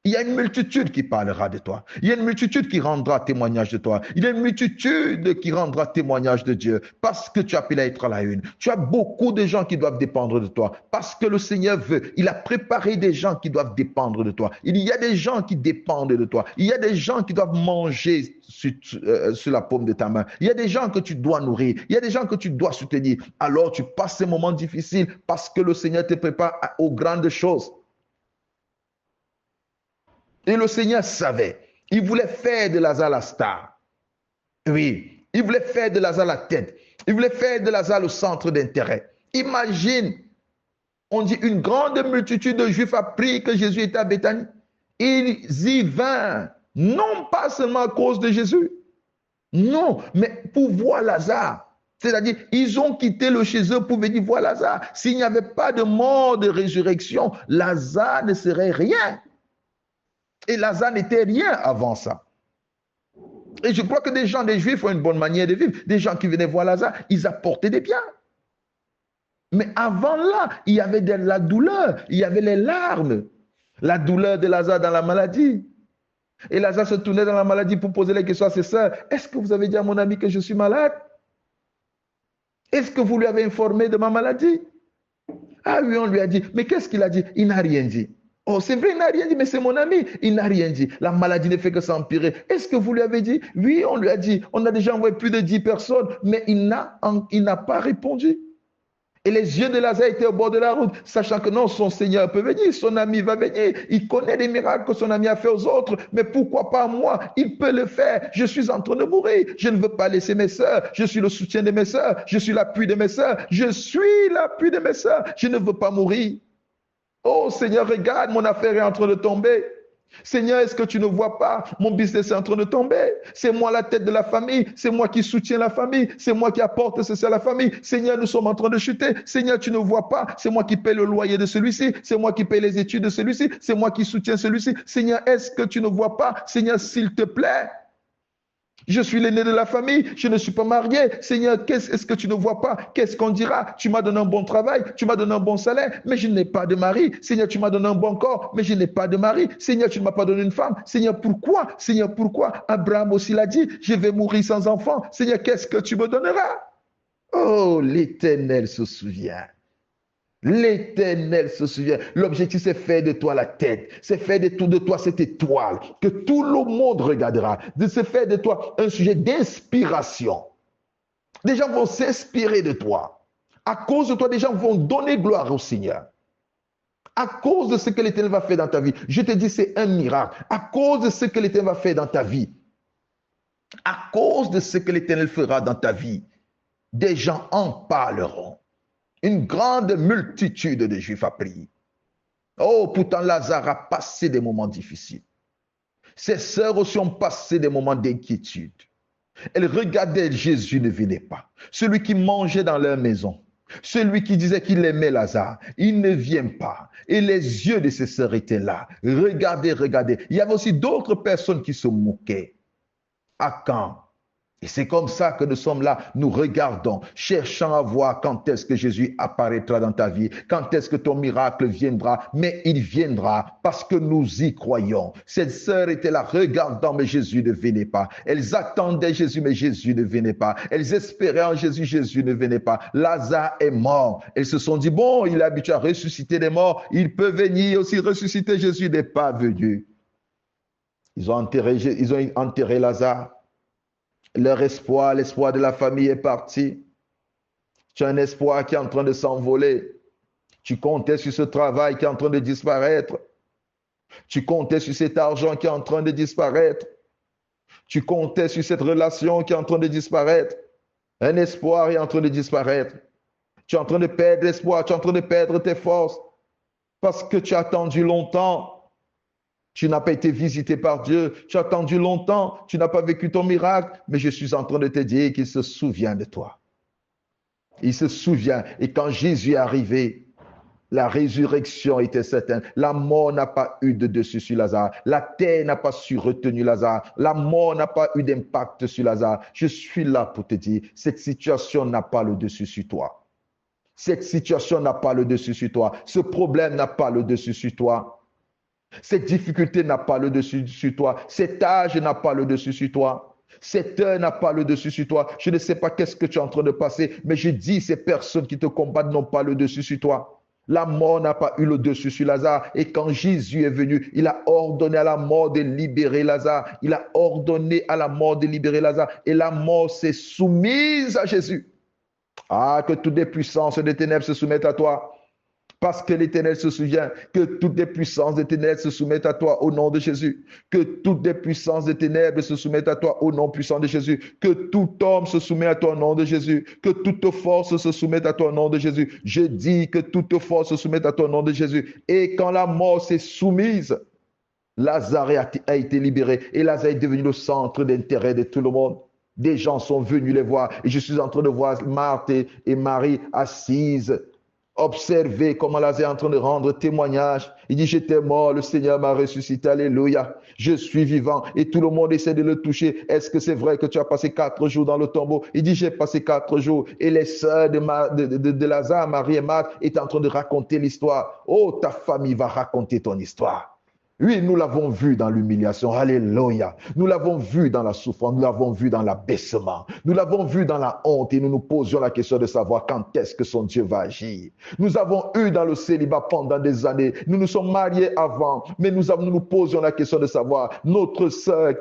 Il y a une multitude qui parlera de toi. Il y a une multitude qui rendra témoignage de toi. Il y a une multitude qui rendra témoignage de Dieu parce que tu as appelé à être à la une. Tu as beaucoup de gens qui doivent dépendre de toi parce que le Seigneur veut. Il a préparé des gens qui doivent dépendre de toi. Il y a des gens qui dépendent de toi. Il y a des gens qui doivent manger sur la paume de ta main. Il y a des gens que tu dois nourrir. Il y a des gens que tu dois soutenir. Alors tu passes ces moments difficiles parce que le Seigneur te prépare aux grandes choses. Et le Seigneur savait. Il voulait faire de Lazare la star. Oui, il voulait faire de Lazare la tête. Il voulait faire de Lazare le centre d'intérêt. Imagine, on dit une grande multitude de Juifs apprit que Jésus était à Béthanie. Ils y vinrent, non pas seulement à cause de Jésus, non, mais pour voir Lazare. C'est-à-dire, ils ont quitté le chez eux pour venir voir Lazare. S'il n'y avait pas de mort, de résurrection, Lazare ne serait rien. Et Lazare n'était rien avant ça. Et je crois que des gens, des Juifs ont une bonne manière de vivre. Des gens qui venaient voir Lazare, ils apportaient des biens. Mais avant là, il y avait de la douleur, il y avait les larmes. La douleur de Lazare dans la maladie. Et Lazare se tournait dans la maladie pour poser les questions à ses sœurs. Est-ce que vous avez dit à mon ami que je suis malade? Est-ce que vous lui avez informé de ma maladie? Ah oui, on lui a dit. Mais qu'est-ce qu'il a dit? Il n'a rien dit. Oh, c'est vrai, il n'a rien dit, mais c'est mon ami. Il n'a rien dit. La maladie ne fait que s'empirer. Est-ce que vous lui avez dit? Oui, on lui a dit. On a déjà envoyé plus de 10 personnes, mais il n'a pas répondu. Et les yeux de Lazare étaient au bord de la route, sachant que non, son Seigneur peut venir, son ami va venir. Il connaît les miracles que son ami a fait aux autres, mais pourquoi pas moi? Il peut le faire. Je suis en train de mourir. Je ne veux pas laisser mes sœurs. Je suis le soutien de mes sœurs. Je suis l'appui de mes sœurs. Je suis l'appui de mes sœurs. Je ne veux pas mourir. Oh Seigneur, regarde, mon affaire est en train de tomber. Seigneur, est-ce que tu ne vois pas? Mon business est en train de tomber. C'est moi la tête de la famille. C'est moi qui soutiens la famille. C'est moi qui apporte ceci à la famille. Seigneur, nous sommes en train de chuter. Seigneur, tu ne vois pas? C'est moi qui paye le loyer de celui-ci. C'est moi qui paye les études de celui-ci. C'est moi qui soutiens celui-ci. Seigneur, est-ce que tu ne vois pas? Seigneur, s'il te plaît. Je suis l'aîné de la famille, je ne suis pas marié. Seigneur, est-ce que tu ne vois pas? Qu'est-ce qu'on dira? Tu m'as donné un bon travail, tu m'as donné un bon salaire, mais je n'ai pas de mari. Seigneur, tu m'as donné un bon corps, mais je n'ai pas de mari. Seigneur, tu ne m'as pas donné une femme. Seigneur, pourquoi? Seigneur, pourquoi? Abraham aussi l'a dit, je vais mourir sans enfant. Seigneur, qu'est-ce que tu me donneras? Oh, l'Éternel se souvient. L'Éternel se souvient. L'objectif, c'est faire de toi la tête. C'est faire de toi cette étoile que tout le monde regardera. De se faire de toi un sujet d'inspiration. Des gens vont s'inspirer de toi. À cause de toi, des gens vont donner gloire au Seigneur. À cause de ce que l'Éternel va faire dans ta vie. Je te dis, c'est un miracle. À cause de ce que l'Éternel va faire dans ta vie. À cause de ce que l'Éternel fera dans ta vie. Des gens en parleront. Une grande multitude de Juifs a prié. Oh, pourtant Lazare a passé des moments difficiles. Ses sœurs aussi ont passé des moments d'inquiétude. Elles regardaient, Jésus ne venait pas. Celui qui mangeait dans leur maison, celui qui disait qu'il aimait Lazare, il ne vient pas. Et les yeux de ses sœurs étaient là. Regardez, regardez. Il y avait aussi d'autres personnes qui se moquaient. À quand? Et c'est comme ça que nous sommes là, nous regardons, cherchant à voir quand est-ce que Jésus apparaîtra dans ta vie, quand est-ce que ton miracle viendra, mais il viendra parce que nous y croyons. Cette sœur était là, regardant, mais Jésus ne venait pas. Elles attendaient Jésus, mais Jésus ne venait pas. Elles espéraient en Jésus, Jésus ne venait pas. Lazare est mort. Elles se sont dit, bon, il est habitué à ressusciter des morts, il peut venir aussi ressusciter, Jésus n'est pas venu. Ils ont enterré Lazare. Leur espoir, l'espoir de la famille est parti. Tu as un espoir qui est en train de s'envoler. Tu comptais sur ce travail qui est en train de disparaître. Tu comptais sur cet argent qui est en train de disparaître. Tu comptais sur cette relation qui est en train de disparaître. Un espoir est en train de disparaître. Tu es en train de perdre l'espoir, tu es en train de perdre tes forces parce que tu as attendu longtemps. Tu n'as pas été visité par Dieu. Tu as attendu longtemps. Tu n'as pas vécu ton miracle. Mais je suis en train de te dire qu'il se souvient de toi. Il se souvient. Et quand Jésus est arrivé, la résurrection était certaine. La mort n'a pas eu de dessus sur Lazare. La terre n'a pas su retenir Lazare. La mort n'a pas eu d'impact sur Lazare. Je suis là pour te dire, cette situation n'a pas le dessus sur toi. Cette situation n'a pas le dessus sur toi. Ce problème n'a pas le dessus sur toi. Cette difficulté n'a pas le dessus sur toi. Cet âge n'a pas le dessus sur toi. Cette heure n'a pas le dessus sur toi. Je ne sais pas qu'est-ce que tu es en train de passer, mais je dis, ces personnes qui te combattent n'ont pas le dessus sur toi. La mort n'a pas eu le dessus sur Lazare. Et quand Jésus est venu, il a ordonné à la mort de libérer Lazare. Il a ordonné à la mort de libérer Lazare. Et la mort s'est soumise à Jésus. Ah, que toutes les puissances des ténèbres se soumettent à toi. Parce que l'Éternel se souvient que toutes les puissances des ténèbres se soumettent à toi au nom de Jésus. Que toutes les puissances des ténèbres se soumettent à toi au nom puissant de Jésus. Que tout homme se soumet à toi au nom de Jésus. Que toute force se soumette à toi au nom de Jésus. Je dis que toute force se soumette à toi au nom de Jésus. Et quand la mort s'est soumise, Lazare a été libéré. Et Lazare est devenu le centre d'intérêt de tout le monde. Des gens sont venus les voir. Et je suis en train de voir Marthe et Marie assises. Observez comment Lazare est en train de rendre témoignage. Il dit, j'étais mort, le Seigneur m'a ressuscité, alléluia. Je suis vivant et tout le monde essaie de le toucher. Est-ce que c'est vrai que tu as passé 4 jours dans le tombeau? Il dit, j'ai passé 4 jours. Et les sœurs de Lazare, Marie et Marthe, étaient en train de raconter l'histoire. Oh, ta famille va raconter ton histoire. Oui, nous l'avons vu dans l'humiliation, alléluia. Nous l'avons vu dans la souffrance, nous l'avons vu dans l'abaissement, nous l'avons vu dans la honte et nous nous posions la question de savoir quand est-ce que son Dieu va agir. Nous avons eu dans le célibat pendant des années, nous nous sommes mariés avant, mais nous nous posions la question de savoir notre sœur,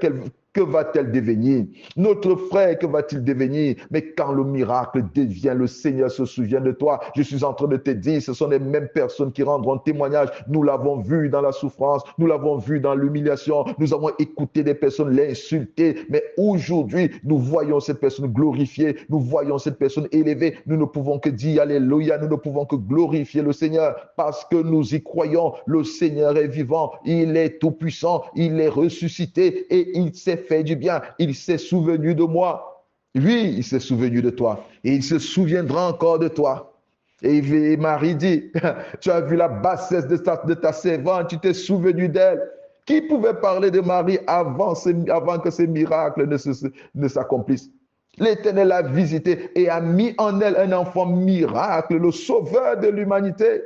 que va-t-elle devenir? Notre frère, que va-t-il devenir? Mais quand le miracle devient, le Seigneur se souvient de toi. Je suis en train de te dire, ce sont les mêmes personnes qui rendront témoignage. Nous l'avons vu dans la souffrance, nous l'avons vu dans l'humiliation, nous avons écouté des personnes l'insulter. Mais aujourd'hui, nous voyons cette personne glorifiée, nous voyons cette personne élevée. Nous ne pouvons que dire alléluia, nous ne pouvons que glorifier le Seigneur parce que nous y croyons. Le Seigneur est vivant, il est tout puissant, il est ressuscité et il s'est fait du bien. Il s'est souvenu de moi. Oui, il s'est souvenu de toi. Et il se souviendra encore de toi. Et Marie dit, tu as vu la bassesse de ta servante, tu t'es souvenu d'elle. Qui pouvait parler de Marie avant que ces miracles ne s'accomplissent? L'Éternel l'a visité et a mis en elle un enfant miracle, le sauveur de l'humanité.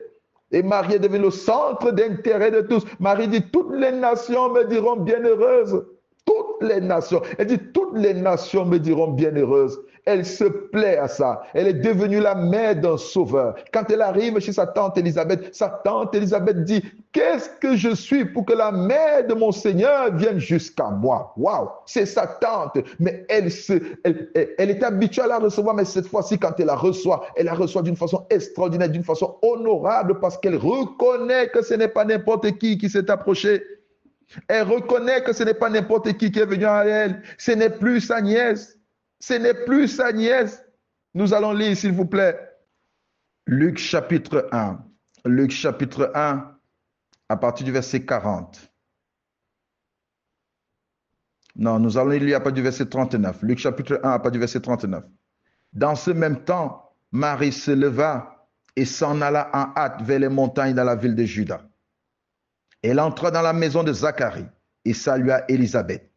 Et Marie est devenue le centre d'intérêt de tous. Marie dit, toutes les nations me diront bienheureuse. Toutes les nations. Elle dit, toutes les nations me diront bienheureuse. Elle se plaît à ça. Elle est devenue la mère d'un sauveur. Quand elle arrive chez sa tante Élisabeth dit, qu'est-ce que je suis pour que la mère de mon Seigneur vienne jusqu'à moi? Waouh, c'est sa tante. Mais elle est habituée à la recevoir, mais cette fois-ci, quand elle la reçoit d'une façon extraordinaire, d'une façon honorable, parce qu'elle reconnaît que ce n'est pas n'importe qui s'est approché. Elle reconnaît que ce n'est pas n'importe qui est venu à elle. Ce n'est plus sa nièce. Ce n'est plus sa nièce. Nous allons lire, s'il vous plaît. Luc chapitre 1. Luc chapitre 1, à partir du verset 40. Non, nous allons lire à partir du verset 39. Luc chapitre 1, à partir du verset 39. Dans ce même temps, Marie se leva et s'en alla en hâte vers les montagnes dans la ville de Juda. Elle entra dans la maison de Zacharie et salua Élisabeth.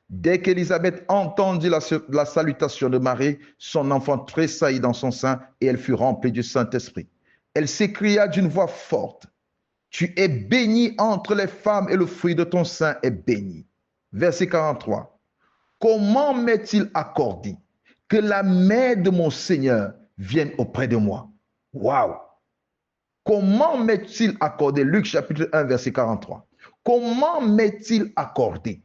Dès qu'Élisabeth entendit la salutation de Marie, son enfant tressaillit dans son sein et elle fut remplie du Saint-Esprit. Elle s'écria d'une voix forte, « Tu es bénie entre les femmes et le fruit de ton sein est béni. » Verset 43. « Comment m'est-il accordé que la mère de mon Seigneur vienne auprès de moi? » Waouh! Comment m'est-il accordé? Luc chapitre 1, verset 43. Comment m'est-il accordé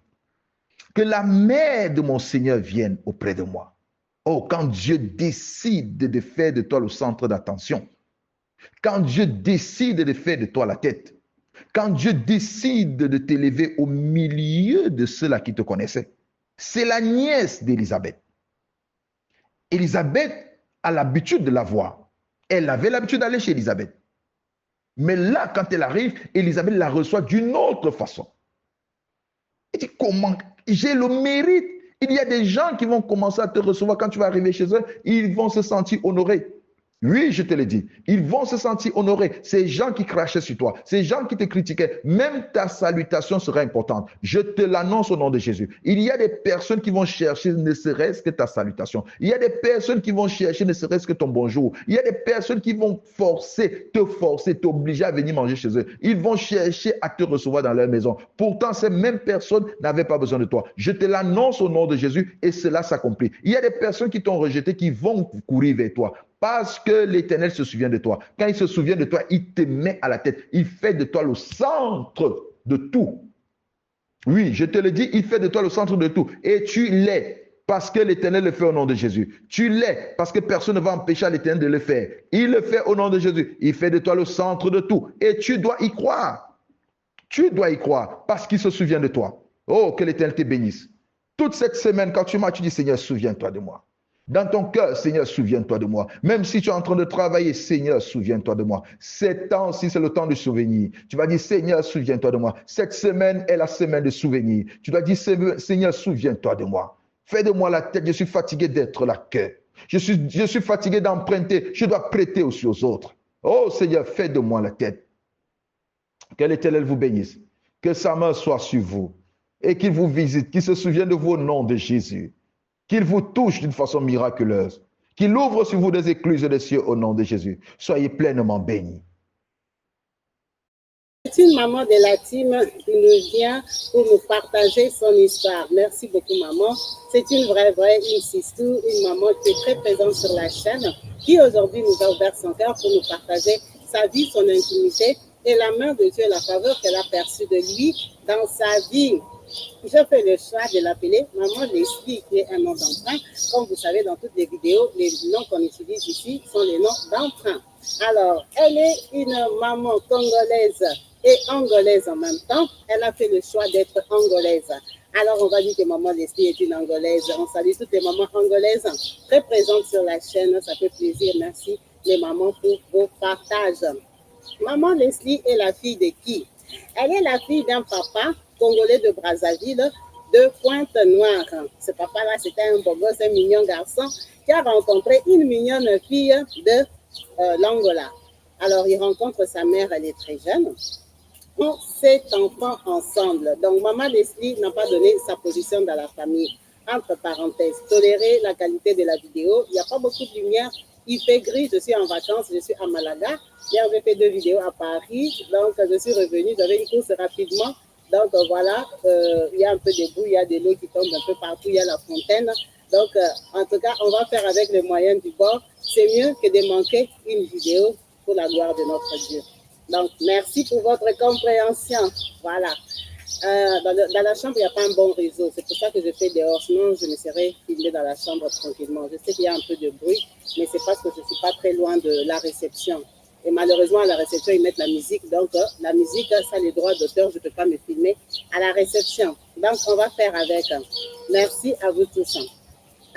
que la mère de mon Seigneur vienne auprès de moi? Oh, quand Dieu décide de faire de toi le centre d'attention, quand Dieu décide de faire de toi la tête, quand Dieu décide de t'élever au milieu de ceux-là qui te connaissaient, c'est la nièce d'Élisabeth. Élisabeth a l'habitude de la voir. Elle avait l'habitude d'aller chez Élisabeth. Mais là, quand elle arrive, Élisabeth la reçoit d'une autre façon. Elle dit, comment? J'ai le mérite. Il y a des gens qui vont commencer à te recevoir quand tu vas arriver chez eux. Ils vont se sentir honorés. Oui, je te le dis. Ils vont se sentir honorés. Ces gens qui crachaient sur toi, ces gens qui te critiquaient, même ta salutation sera importante. Je te l'annonce au nom de Jésus. Il y a des personnes qui vont chercher ne serait-ce que ta salutation. Il y a des personnes qui vont chercher ne serait-ce que ton bonjour. Il y a des personnes qui vont t'obliger à venir manger chez eux. Ils vont chercher à te recevoir dans leur maison. Pourtant, ces mêmes personnes n'avaient pas besoin de toi. Je te l'annonce au nom de Jésus et cela s'accomplit. Il y a des personnes qui t'ont rejeté qui vont courir vers toi. Parce que l'Éternel se souvient de toi. Quand il se souvient de toi, il te met à la tête. Il fait de toi le centre de tout. Oui, je te le dis, il fait de toi le centre de tout. Et tu l'es parce que l'Éternel le fait au nom de Jésus. Tu l'es parce que personne ne va empêcher à l'Éternel de le faire. Il le fait au nom de Jésus. Il fait de toi le centre de tout. Et tu dois y croire. Tu dois y croire parce qu'il se souvient de toi. Oh, que l'Éternel te bénisse. Toute cette semaine, quand tu m'as, tu dis, Seigneur, souviens-toi de moi. Dans ton cœur, Seigneur, souviens-toi de moi. Même si tu es en train de travailler, Seigneur, souviens-toi de moi. Ces temps-ci, c'est le temps de souvenir. Tu vas dire, Seigneur, souviens-toi de moi. Cette semaine est la semaine de souvenir. Tu dois dire, Seigneur, souviens-toi de moi. Fais de moi la tête. Je suis fatigué d'être la queue. Je suis fatigué d'emprunter. Je dois prêter aussi aux autres. Oh Seigneur, fais de moi la tête. Que l'Éternel vous bénisse. Que sa main soit sur vous. Et qu'il vous visite. Qu'il se souvienne de vous au nom de Jésus. Qu'il vous touche d'une façon miraculeuse. Qu'il ouvre sur vous des écluses des cieux au nom de Jésus. Soyez pleinement bénis. C'est une maman de la team qui nous vient pour nous partager son histoire. Merci beaucoup, maman. C'est une vraie, une sister, une maman qui est très présente sur la chaîne, qui aujourd'hui nous a ouvert son cœur pour nous partager sa vie, son intimité et la main de Dieu, la faveur qu'elle a perçue de lui dans sa vie. Je fais le choix de l'appeler Maman Leslie, qui est un nom d'emprunt. Comme vous savez, dans toutes les vidéos, les noms qu'on utilise ici sont les noms d'emprunt. Alors, elle est une maman congolaise et angolaise en même temps. Elle a fait le choix d'être angolaise. Alors, on va dire que Maman Leslie est une angolaise. On salue toutes les mamans angolaises très présentes sur la chaîne. Ça fait plaisir. Merci les mamans pour vos partages. Maman Leslie est la fille de qui? Elle est la fille d'un papa congolais de Brazzaville, de Pointe-Noire. Ce papa-là, c'était un beau gosse, un mignon garçon, qui a rencontré une mignonne fille de l'Angola. Alors, il rencontre sa mère, elle est très jeune. Ils ont 7 enfants ensemble. Donc, Maman Leslie n'a pas donné sa position dans la famille. Entre parenthèses, tolérer la qualité de la vidéo. Il n'y a pas beaucoup de lumière. Il fait gris, je suis en vacances, je suis à Malaga. Hier, j'ai fait 2 vidéos à Paris. Donc, je suis revenue, j'avais une course rapidement. Donc, voilà, il y a un peu de boue, il y a de l'eau qui tombe un peu partout, il y a la fontaine. Donc, en tout cas, on va faire avec les moyens du bord. C'est mieux que de manquer une vidéo pour la gloire de notre Dieu. Donc, merci pour votre compréhension. Voilà. Dans la chambre, il n'y a pas un bon réseau. C'est pour ça que je fais dehors. Sinon, je me serais filmée dans la chambre tranquillement. Je sais qu'il y a un peu de bruit, mais c'est parce que je ne suis pas très loin de la réception. Et malheureusement, à la réception, ils mettent la musique. Donc, la musique, ça, les droits d'auteur, je ne peux pas me filmer à la réception. Donc, on va faire avec. Merci à vous tous.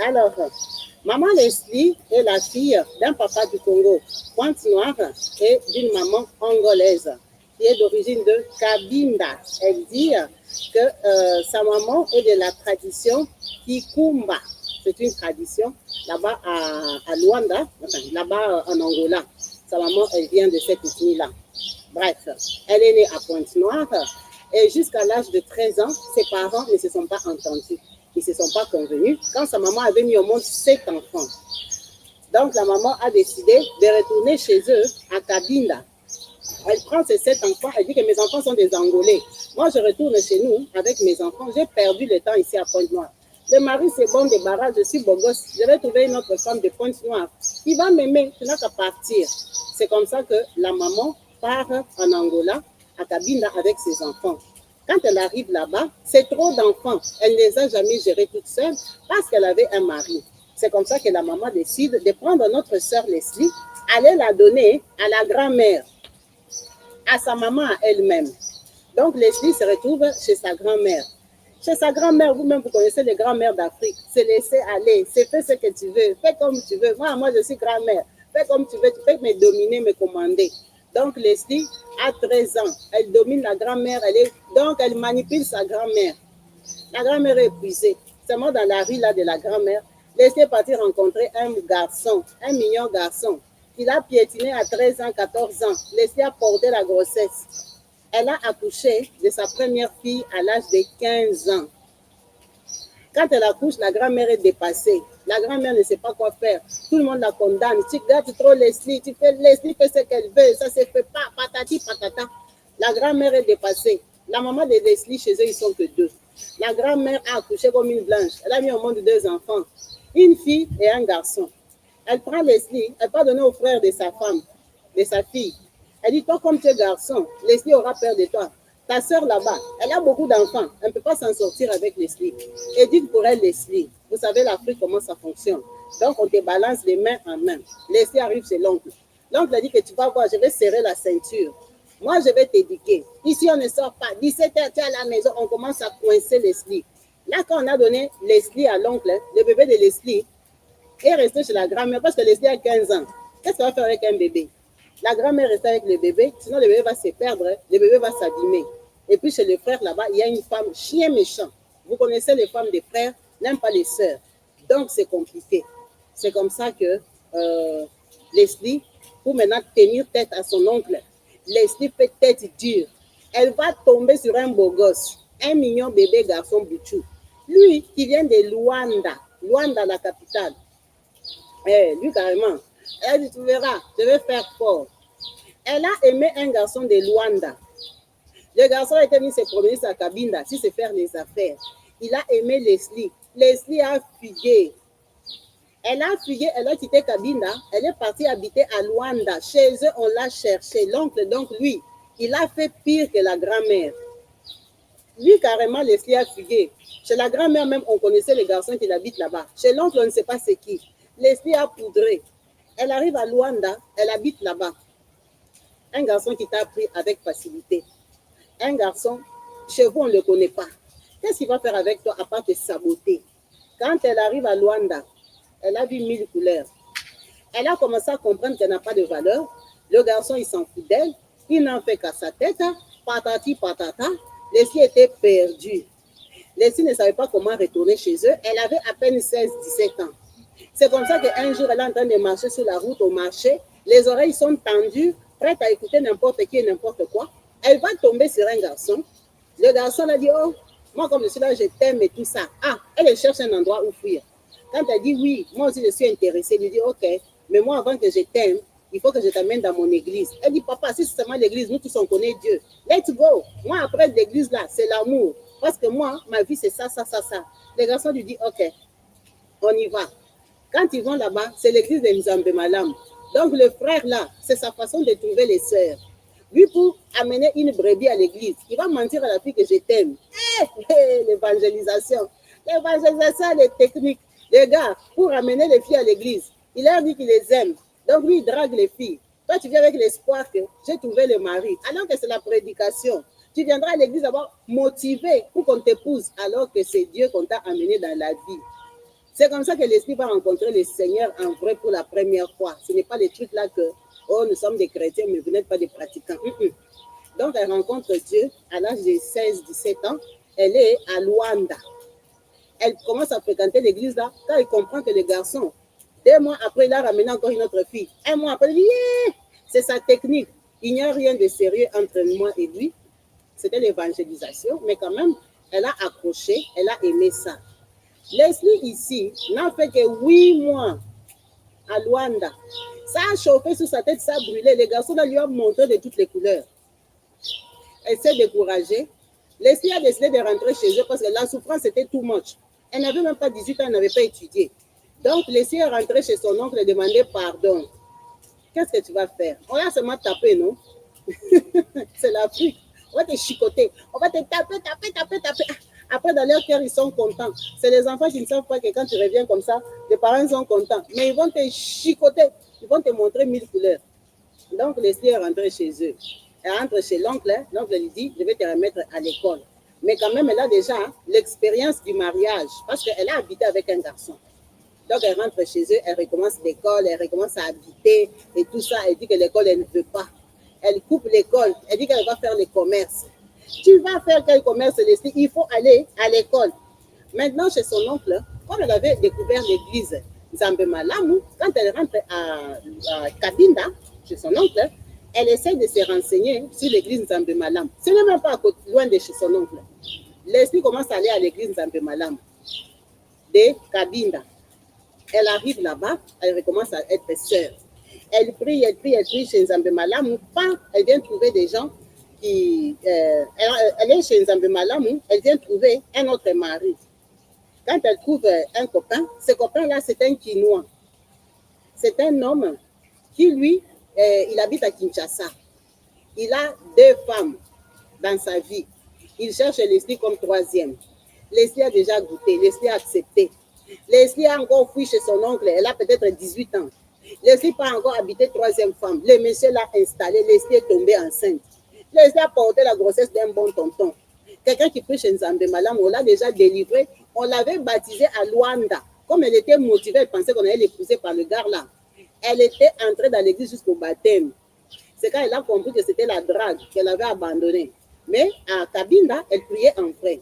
Alors, Maman Leslie est la fille d'un papa du Congo, Pointe-Noire, et d'une maman angolaise, qui est d'origine de Cabinda. Elle dit que sa maman est de la tradition Kikumba. C'est une tradition là-bas à Luanda, enfin, là-bas en Angola. Sa maman, elle vient de cette ethnie-là. Bref, elle est née à Pointe-Noire et jusqu'à l'âge de 13 ans, ses parents ne se sont pas entendus. Ils ne se sont pas convenus quand sa maman avait mis au monde 7 enfants. Donc, la maman a décidé de retourner chez eux à Cabinda. Elle prend ses 7 enfants, elle dit que mes enfants sont des Angolais. Moi, je retourne chez nous avec mes enfants. J'ai perdu le temps ici à Pointe-Noire. Le mari, c'est bon débarras, je suis beau gosse. Je vais trouver une autre femme de Pointe-Noire. Il va m'aimer, tu n'as qu'à partir. C'est comme ça que la maman part en Angola, à Cabinda, avec ses enfants. Quand elle arrive là-bas, c'est trop d'enfants. Elle ne les a jamais gérés toute seule parce qu'elle avait un mari. C'est comme ça que la maman décide de prendre notre sœur Leslie, aller la donner à la grand-mère, à sa maman à elle-même. Donc Leslie se retrouve chez sa grand-mère. Chez sa grand-mère, vous-même, vous connaissez les grand-mères d'Afrique. C'est laisser aller, c'est fais ce que tu veux, fais comme tu veux. Moi, je suis grand-mère. Fais comme tu veux, tu peux me dominer, me commander. Donc, Leslie a 13 ans. Elle domine la grand-mère. Donc, elle manipule sa grand-mère. La grand-mère est épuisée. Seulement dans la rue là, de la grand-mère, Leslie est partie rencontrer un garçon, un mignon garçon. Il a piétiné à 13 ans, 14 ans. Leslie a porté la grossesse. Elle a accouché de sa première fille à l'âge de 15 ans. Quand elle accouche, la grand-mère est dépassée. La grand-mère ne sait pas quoi faire. Tout le monde la condamne. Tu gardes trop Leslie, Leslie fait ce qu'elle veut, ça ne se fait pas, patati patata. La grand-mère est dépassée. La maman de Leslie, chez eux, ils sont que deux. La grand-mère a accouché comme une blanche. Elle a mis au monde 2 enfants, une fille et un garçon. Elle prend Leslie, elle va donner au frère de sa femme, de sa fille. Elle dit, toi, comme tu es garçon, Leslie aura peur de toi. Ta soeur là-bas, elle a beaucoup d'enfants. Elle ne peut pas s'en sortir avec Leslie. Et dites pour elle, Leslie, vous savez l'Afrique, comment ça fonctionne. Donc, on te balance les mains en main. Leslie arrive chez l'oncle. L'oncle a dit que tu vas voir, je vais serrer la ceinture. Moi, je vais t'éduquer. Ici, on ne sort pas. 17h, tu es à la maison, on commence à coincer Leslie. Là, quand on a donné Leslie à l'oncle, le bébé de Leslie est resté chez la grand-mère parce que Leslie a 15 ans. Qu'est-ce qu'on va faire avec un bébé? La grand-mère reste avec le bébé, sinon le bébé va se perdre, le bébé va s'abîmer. Et puis chez le frère là-bas, il y a une femme chien méchant. Vous connaissez les femmes des frères, n'aiment pas les sœurs. Donc c'est compliqué. C'est comme ça que Leslie, pour maintenant tenir tête à son oncle, Leslie fait tête dure. Elle va tomber sur un beau gosse, un mignon bébé garçon Bouchou. Lui qui vient de Luanda, Luanda la capitale. Lui carrément. Elle dit, tu verras, je vais faire fort. Elle a aimé un garçon de Luanda. Le garçon a été mis se promener sa cabine là, si c'est faire les affaires. Il a aimé Leslie. Leslie a fugué. Elle a fugué, elle a quitté Cabinda, elle est partie habiter à Luanda. Chez eux, on l'a cherché. L'oncle, donc lui, il a fait pire que la grand-mère. Lui, carrément, Leslie a fugué. Chez la grand-mère même, on connaissait les garçons qui habitent là-bas. Chez l'oncle, on ne sait pas c'est qui. Leslie a poudré. Elle arrive à Luanda, elle habite là-bas. Un garçon qui t'a pris avec facilité. Un garçon, chez vous, on ne le connaît pas. Qu'est-ce qu'il va faire avec toi à part te saboter? Quand elle arrive à Luanda, elle a vu 1000 couleurs. Elle a commencé à comprendre qu'elle n'a pas de valeur. Le garçon, il s'en fout d'elle. Il n'en fait qu'à sa tête. Patati patata. Leslie était perdue. Leslie ne savait pas comment retourner chez eux. Elle avait à peine 16-17 ans. C'est comme ça qu'un jour, elle est en train de marcher sur la route au marché. Les oreilles sont tendues, prêtes à écouter n'importe qui et n'importe quoi. Elle va tomber sur un garçon. Le garçon a dit, oh, moi comme je suis là, je t'aime et tout ça. Ah, elle cherche un endroit où fuir. Quand elle dit oui, moi aussi je suis intéressée, elle dit ok, mais moi avant que je t'aime, il faut que je t'amène dans mon église. Elle dit papa, si c'est seulement l'église, nous tous on connaît Dieu. Let's go. Moi après l'église là, c'est l'amour. Parce que moi, ma vie c'est ça, ça, ça, ça. Le garçon lui dit ok, on y va. Quand ils vont là-bas, c'est l'église de Nzambe Malam. Donc le frère là, c'est sa façon de trouver les sœurs. Lui, pour amener une brebis à l'église, il va mentir à la fille que je t'aime. L'évangélisation. L'évangélisation, les techniques. Les gars, pour amener les filles à l'église, il leur dit qu'il les aime. Donc lui, il drague les filles. Toi, tu viens avec l'espoir que j'ai trouvé le mari. Alors que c'est la prédication. Tu viendras à l'église d'abord motivé pour qu'on t'épouse, alors que c'est Dieu qu'on t'a amené dans la vie. C'est comme ça que l'esprit va rencontrer le Seigneur en vrai pour la première fois. Ce n'est pas les trucs là que, oh, nous sommes des chrétiens, mais vous n'êtes pas des pratiquants. Donc, elle rencontre Dieu à l'âge de 16-17 ans. Elle est à Luanda. Elle commence à fréquenter l'église là, quand elle comprend que le garçon, 2 mois après, il a ramené encore une autre fille. 1 mois après, il dit, yeah! C'est sa technique. Il n'y a rien de sérieux entre moi et lui. C'était l'évangélisation, mais quand même, elle a accroché, elle a aimé ça. Leslie ici n'a fait que 8 mois à Luanda. Ça a chauffé sur sa tête, ça a brûlé. Les garçons là, lui ont montré de toutes les couleurs. Elle s'est découragée. Leslie a décidé de rentrer chez eux parce que la souffrance était too much. Elle n'avait même pas 18 ans, elle n'avait pas étudié. Donc, Leslie est rentrée chez son oncle et demandé pardon. Qu'est-ce que tu vas faire? On va seulement taper, non? C'est l'Afrique. On va te chicoter. On va te taper, taper, taper, taper. Après, dans leur cœur, ils sont contents. C'est les enfants qui ne savent pas que quand tu reviens comme ça, les parents sont contents. Mais ils vont te chicoter. Ils vont te montrer 1000 couleurs. Donc, Leslie est rentrée chez eux. Elle rentre chez l'oncle. L'oncle lui dit, je vais te remettre à l'école. Mais quand même, elle a déjà l'expérience du mariage parce qu'elle a habité avec un garçon. Donc, elle rentre chez eux, elle recommence l'école, elle recommence à habiter et tout ça. Elle dit que l'école, elle ne veut pas. Elle coupe l'école. Elle dit qu'elle va faire le commerce. Tu vas faire quel commerce, Leslie? Il faut aller à l'école. Maintenant, chez son oncle, comme elle avait découvert l'église Nzambe Malamu, quand elle rentre à Kabinda, chez son oncle, elle essaie de se renseigner sur l'église Nzambe Malamu. Ce n'est même pas loin de chez son oncle. Leslie commence à aller à l'église Nzambe Malamu de Kabinda. Elle arrive là-bas, elle recommence à être sœur. Elle prie chez Nzambe Malamu. Elle vient trouver des gens qui... elle est chez Nzambe Malamu, elle vient trouver un autre mari. Quand elle trouve un copain, ce copain-là, c'est un Quinois. C'est un homme qui, lui, il habite à Kinshasa. Il a 2 femmes dans sa vie. Il cherche Leslie comme 3e. Leslie a déjà goûté, Leslie a accepté. Leslie a encore fui chez son oncle, elle a peut-être 18 ans. Leslie n'a pas encore habité 3e femme. Le monsieur l'a installée, Leslie est tombée enceinte. Leslie a porté la grossesse d'un bon tonton. Quelqu'un qui prie chez Nzambe Malamu, on l'a déjà délivré. On l'avait baptisée à Luanda. Comme elle était motivée, elle pensait qu'on allait l'épouser par le gars là. Elle était entrée dans l'église jusqu'au baptême. C'est quand elle a compris que c'était la drague qu'elle avait abandonnée. Mais à Kabinda, elle priait en vrai.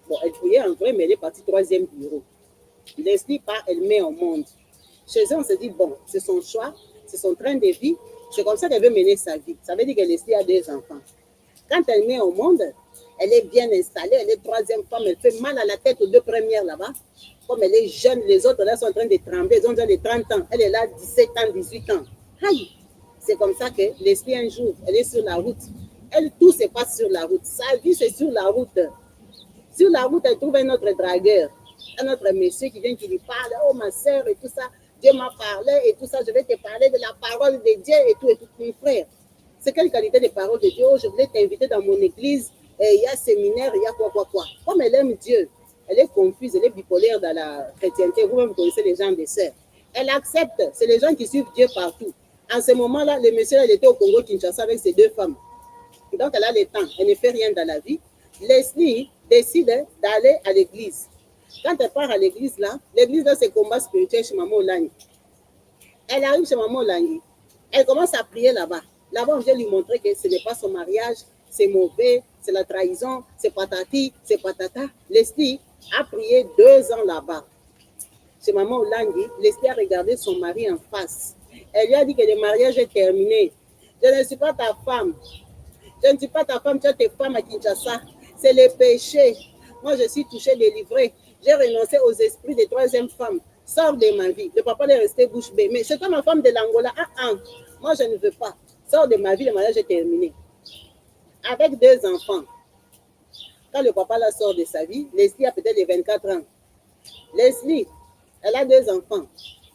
Bon, elle priait en vrai, mais elle est partie 3e bureau. Leslie part, elle met au monde. Chez eux, on se dit, bon, c'est son choix, c'est son train de vie. C'est comme ça qu'elle veut mener sa vie. Ça veut dire que Leslie a 2 enfants. Quand elle met au monde, elle est bien installée, elle est 3e femme, elle fait mal à la tête aux 2 premières là-bas. Comme elle est jeune, les autres là sont en train de trembler, ils ont déjà les 30 ans. Elle est là, 17 ans, 18 ans. Aïe! C'est comme ça que Leslie, un jour, elle est sur la route. Elle, tout se passe sur la route. Sa vie, c'est sur la route. Sur la route, elle trouve un autre dragueur, un autre monsieur qui vient, qui lui parle. Oh, ma soeur, et tout ça. Dieu m'a parlé, et tout ça. Je vais te parler de la parole de Dieu, et tout, mon frère. C'est quelle qualité de parole de Dieu? Oh, je voulais t'inviter dans mon église. Il y a séminaire, il y a quoi. Comme elle aime Dieu, elle est confuse, elle est bipolaire dans la chrétienté. Vous-même, vous connaissez les gens des sœurs. Elle accepte. C'est les gens qui suivent Dieu partout. En ce moment-là, le monsieur, il était au Congo-Kinshasa avec ses 2 femmes. Donc, elle a le temps. Elle ne fait rien dans la vie. Leslie décide d'aller à l'église. Quand elle part à l'église, là, c'est combat spirituel chez Maman Olangi. Elle arrive chez Maman Olangi. Elle commence à prier là-bas. Là-bas, on vient lui montrer que ce n'est pas son mariage, c'est mauvais, c'est la trahison, c'est patati, c'est patata. Leslie a prié 2 ans là-bas. Chez Maman Olangi, Leslie a regardé son mari en face. Elle lui a dit que le mariage est terminé. Je ne suis pas ta femme. Je ne suis pas ta femme, tu as tes femmes à Kinshasa. C'est le péché. Moi, je suis touchée, délivrée. J'ai renoncé aux esprits des 3e femmes. Sors de ma vie. Le papa est resté bouche bée. Mais c'est toi ma femme de l'Angola. Moi, je ne veux pas. Sors de ma vie, le mariage est terminé. Avec 2 enfants. Quand le papa la sort de sa vie, Leslie a peut-être les 24 ans. Leslie, elle a 2 enfants.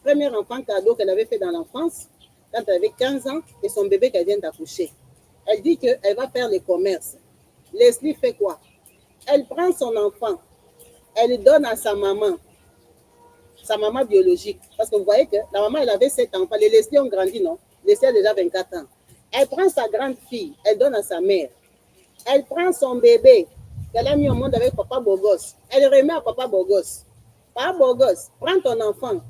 Premier enfant cadeau qu'elle avait fait dans l'enfance, quand elle avait 15 ans, et son bébé qu'elle vient d'accoucher. Elle dit qu'elle va faire le commerce. Leslie fait quoi? Elle prend son enfant, elle donne à sa maman biologique. Parce que vous voyez que la maman, elle avait 7 enfants. Les Leslie ont grandi, non? Leslie a déjà 24 ans. Elle prend sa grande fille, elle donne à sa mère. Elle prend son bébé qu'elle a mis au monde avec papa Bogos. Elle remet à papa Bogos. Papa Bogos, prends ton enfant.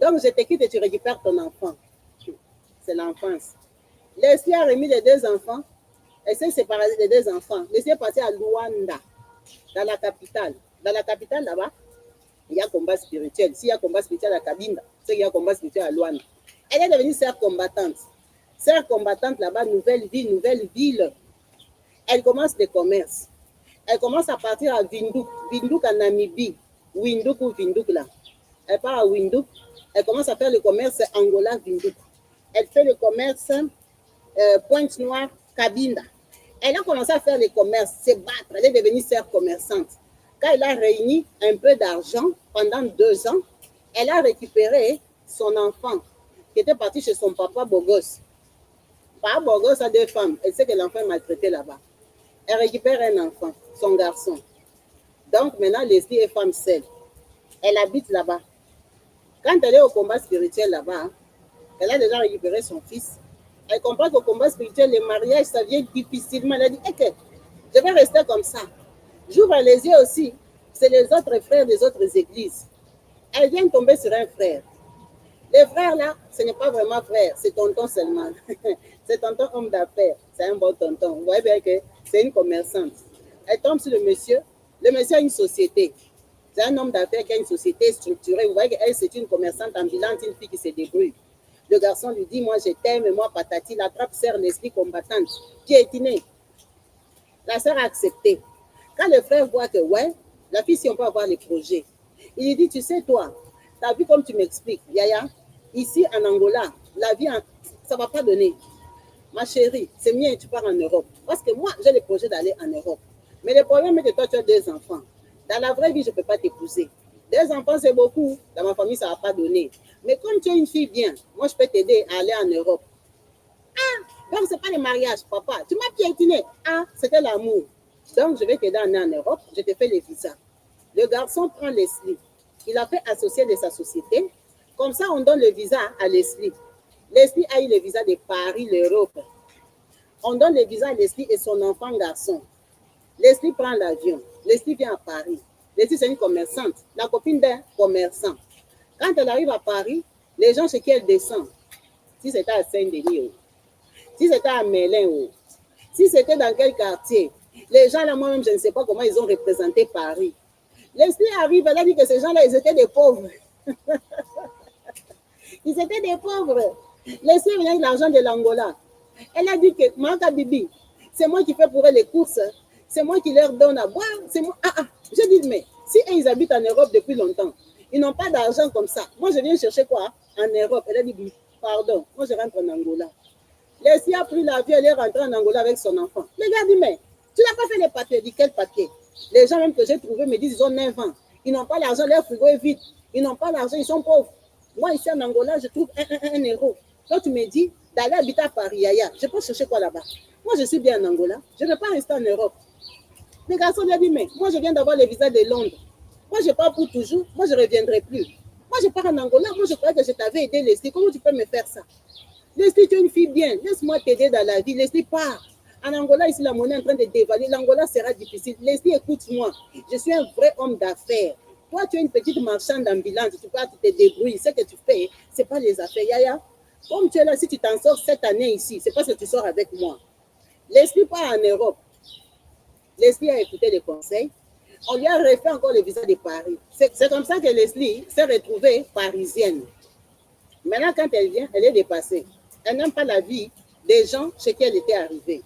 Donc, je te quitte et tu récupères ton enfant. C'est l'enfance. Leslie a remis les 2 enfants. Elle s'est séparée des 2 enfants. Leslie est partie à Luanda, dans la capitale. Dans la capitale, là-bas, il y a combat spirituel. S'il y a combat spirituel à Kabinda, c'est qu'il y a combat spirituel à Luanda. Elle est devenue sœur combattante. Sœur combattante, là-bas, nouvelle ville. Elle commence le commerce. Elle commence à partir à Windhoek. Windhoek en Namibie. Windhoek ou Windhoek, là. Elle part à Windhoek. Elle commence à faire le commerce Angola-Windhoek. Elle fait le commerce Pointe-Noire, Kabinda. Elle a commencé à faire le commerce, se battre. Elle est devenue sœur commerçante. Quand elle a réuni un peu d'argent pendant 2 ans, elle a récupéré son enfant qui était parti chez son papa Bogos. Papa Bogos a 2 femmes. Elle sait que l'enfant est maltraité là-bas. Elle récupère un enfant, son garçon. Donc maintenant, Leslie est femme seule. Elle habite là-bas. Quand elle est au combat spirituel là-bas, elle a déjà récupéré son fils. Elle comprend qu'au combat spirituel, le mariage, ça vient difficilement. Elle a dit, je vais rester comme ça. J'ouvre les yeux aussi. C'est les autres frères des autres églises. Elle vient tomber sur un frère. Les frères là, ce n'est pas vraiment frère, c'est tonton seulement. C'est tonton homme d'affaires, c'est un bon tonton. Vous voyez bien que c'est une commerçante. Elle tombe sur le monsieur. Le monsieur a une société. C'est un homme d'affaires qui a une société structurée. Vous voyez qu'elle, c'est une commerçante ambulante, une fille qui se débrouille. Le garçon lui dit, moi je t'aime, et moi patati, la trappe sœur l'esprit combattante, piétinée. La sœur a accepté. Quand le frère voit que, ouais, la fille, si on peut avoir les projets, il lui dit, tu sais, toi, tu as vu comme tu m'expliques, Yaya, ici en Angola, la vie, ça ne va pas donner. Ma chérie, c'est mieux que tu pars en Europe. Parce que moi, j'ai le projet d'aller en Europe. Mais le problème est que toi, tu as 2 enfants. Dans la vraie vie, je ne peux pas t'épouser. 2 enfants, c'est beaucoup. Dans ma famille, ça ne va pas donner. Mais comme tu es une fille bien, moi, je peux t'aider à aller en Europe. Ah, donc, ce n'est pas le mariage, papa. Tu m'as piétiné. Ah, c'était l'amour. Donc, je vais t'aider à aller en Europe. Je te fais les visas. Le garçon prend Leslie. Il a fait associer de sa société. Comme ça, on donne le visa à Leslie. Leslie a eu le visa de Paris, l'Europe. On donne le visa à Leslie et son enfant garçon. Leslie prend l'avion. Leslie vient à Paris. Leslie, c'est une commerçante, la copine d'un commerçant. Quand elle arrive à Paris, les gens chez qui elle descend, si c'était à Saint-Denis, si c'était à Mélin, si c'était dans quel quartier, les gens là, moi-même, je ne sais pas comment ils ont représenté Paris. Leslie arrive, elle a dit que ces gens-là, ils étaient des pauvres. Ils étaient des pauvres. Leslie venait avec l'argent de l'Angola. Elle a dit que, Maka Bibi, c'est moi qui fais pour eux les courses. C'est moi qui leur donne à boire. C'est moi. J'ai dit, mais si ils habitent en Europe depuis longtemps, ils n'ont pas d'argent comme ça. Moi, je viens chercher quoi en Europe. Elle a dit, pardon, moi, je rentre en Angola. Leslie a pris l'avion, elle est rentrée en Angola avec son enfant. Le gars dit, mais tu n'as pas fait les papiers. Il dit, quel papier? Les gens même que j'ai trouvés me disent, ils ont 9 ans. Ils n'ont pas l'argent, leur frigo est vide. Ils n'ont pas l'argent, ils sont pauvres. Moi, ici en Angola, je trouve 1 euro. Quand tu me dis d'aller habiter à Paris, Yaya, je peux chercher quoi là-bas? Moi, je suis bien en Angola. Je ne veux pas rester en Europe. Le garçon lui a dit, mais moi, je viens d'avoir le visa de Londres. Moi, je pars pour toujours. Moi, je ne reviendrai plus. Moi, je pars en Angola. Moi, je croyais que je t'avais aidé, Leslie. Comment tu peux me faire ça? Leslie, tu es une fille bien. Laisse-moi t'aider dans la vie. Leslie, pars. En Angola, ici, la monnaie est en train de dévaluer. L'Angola sera difficile. Leslie, écoute-moi. Je suis un vrai homme d'affaires. Toi, tu es une petite marchande ambulante. Tu te débrouilles. Ce que tu fais, ce n'est pas les affaires. Yaya, comme tu es là, si tu t'en sors cette année ici, c'est parce que tu sors avec moi. Leslie part en Europe. Leslie a écouté les conseils. On lui a refait encore le visa de Paris. C'est comme ça que Leslie s'est retrouvée parisienne. Maintenant, quand elle vient, elle est dépassée. Elle n'aime pas la vie des gens chez qui elle était arrivée.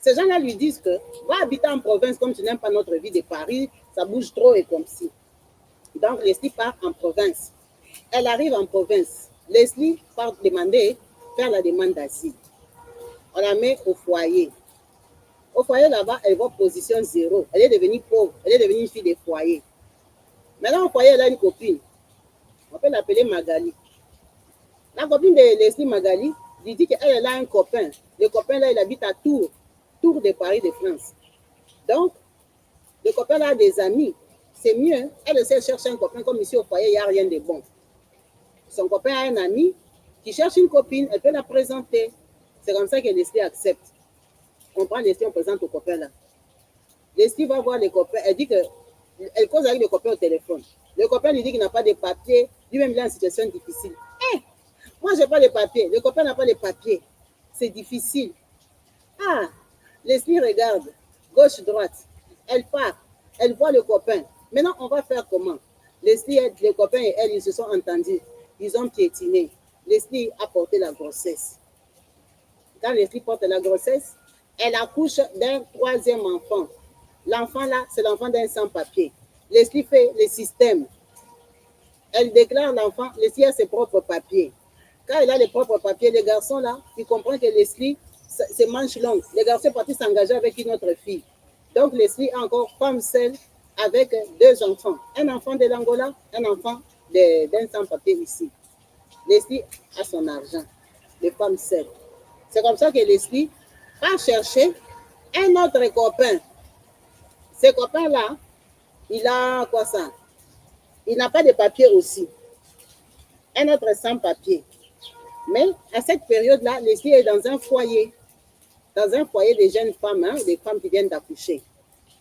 Ces gens-là lui disent que va habiter en province comme tu n'aimes pas notre vie de Paris, ça bouge trop et comme si. Donc, Leslie part en province. Elle arrive en province. Leslie part faire la demande d'asile. On la met au foyer. Au foyer là-bas, elle voit position 0. Elle est devenue pauvre. Elle est devenue une fille de foyer. Maintenant, au foyer, elle a une copine. On peut l'appeler Magali. La copine de Leslie Magali lui dit qu'elle a un copain. Le copain là, il habite à Tours. Tours de Paris de France. Donc, le copain là a des amis. C'est mieux. Elle essaie de chercher un copain comme ici au foyer, il n'y a rien de bon. Son copain a un ami qui cherche une copine, elle peut la présenter. C'est comme ça que Leslie accepte. On prend Leslie, on présente au copain là. Leslie va voir les copains, elle dit qu'elle cause avec le copain au téléphone. Le copain lui dit qu'il n'a pas de papier, lui-même il est en situation difficile. Moi, je n'ai pas de papier, le copain n'a pas de papier. C'est difficile. Leslie regarde, gauche, droite. Elle part, elle voit le copain. Maintenant, on va faire comment? Leslie, le copain et elle, ils se sont entendus. Ils ont piétiné. Leslie a porté la grossesse. Quand Leslie porte la grossesse, elle accouche d'un 3e enfant. L'enfant là, c'est l'enfant d'un sans-papier. Leslie fait le système. Elle déclare l'enfant, Leslie a ses propres papiers. Quand elle a les propres papiers, les garçons là, ils comprennent que Leslie, c'est manche longue. Les garçons sont partis s'engager avec une autre fille. Donc Leslie a encore femme seule avec 2 enfants. Un enfant de l'Angola, un enfant d'un sans-papier ici. Leslie a son argent, les femmes seules. C'est comme ça que Leslie va chercher un autre copain. Ce copain-là, il a quoi ça? Il n'a pas de papier aussi. Un autre sans-papier. Mais à cette période-là, Leslie est dans un foyer. Dans un foyer de jeunes femmes, des femmes qui viennent d'accoucher.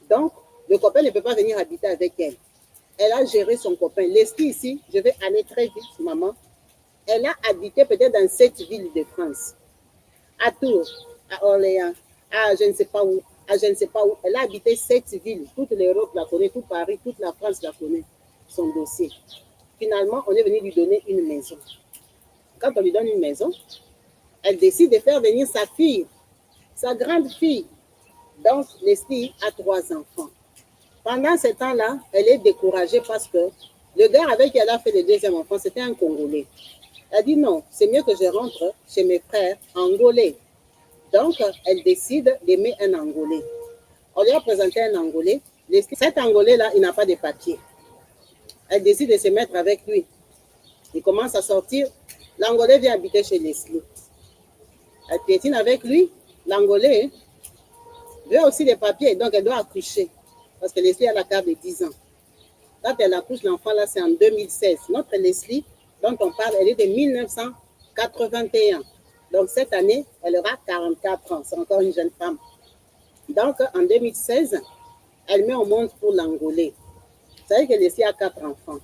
Donc, Le copain ne peut pas venir habiter avec elle. Elle a géré son copain. Leslie ici, je vais aller très vite, maman. Elle a habité peut-être dans 7 villes de France. À Tours, à Orléans, à je ne sais pas où, à je ne sais pas où. Elle a habité 7 villes. Toute l'Europe la connaît, tout Paris, toute la France la connaît, son dossier. Finalement, on est venu lui donner une maison. Quand on lui donne une maison, elle décide de faire venir sa fille, sa grande fille. Donc, Leslie a 3 enfants. Pendant ce temps-là, elle est découragée parce que le gars avec qui elle a fait le 2e enfant, c'était un Congolais. Elle dit non, c'est mieux que je rentre chez mes frères angolais. Donc, elle décide d'aimer un Angolais. On lui a présenté un Angolais. Cet Angolais-là, il n'a pas de papier. Elle décide de se mettre avec lui. Il commence à sortir. L'Angolais vient habiter chez Leslie. Elle piétine avec lui. L'Angolais veut aussi des papiers, donc elle doit accoucher. Parce que Leslie a la carte de 10 ans. Quand elle accouche, l'enfant, là, c'est en 2016. Notre Leslie, dont on parle, elle est de 1981. Donc, cette année, elle aura 44 ans. C'est encore une jeune femme. Donc, en 2016, elle met au monde pour l'Angolais. Vous savez que Leslie a 4 enfants.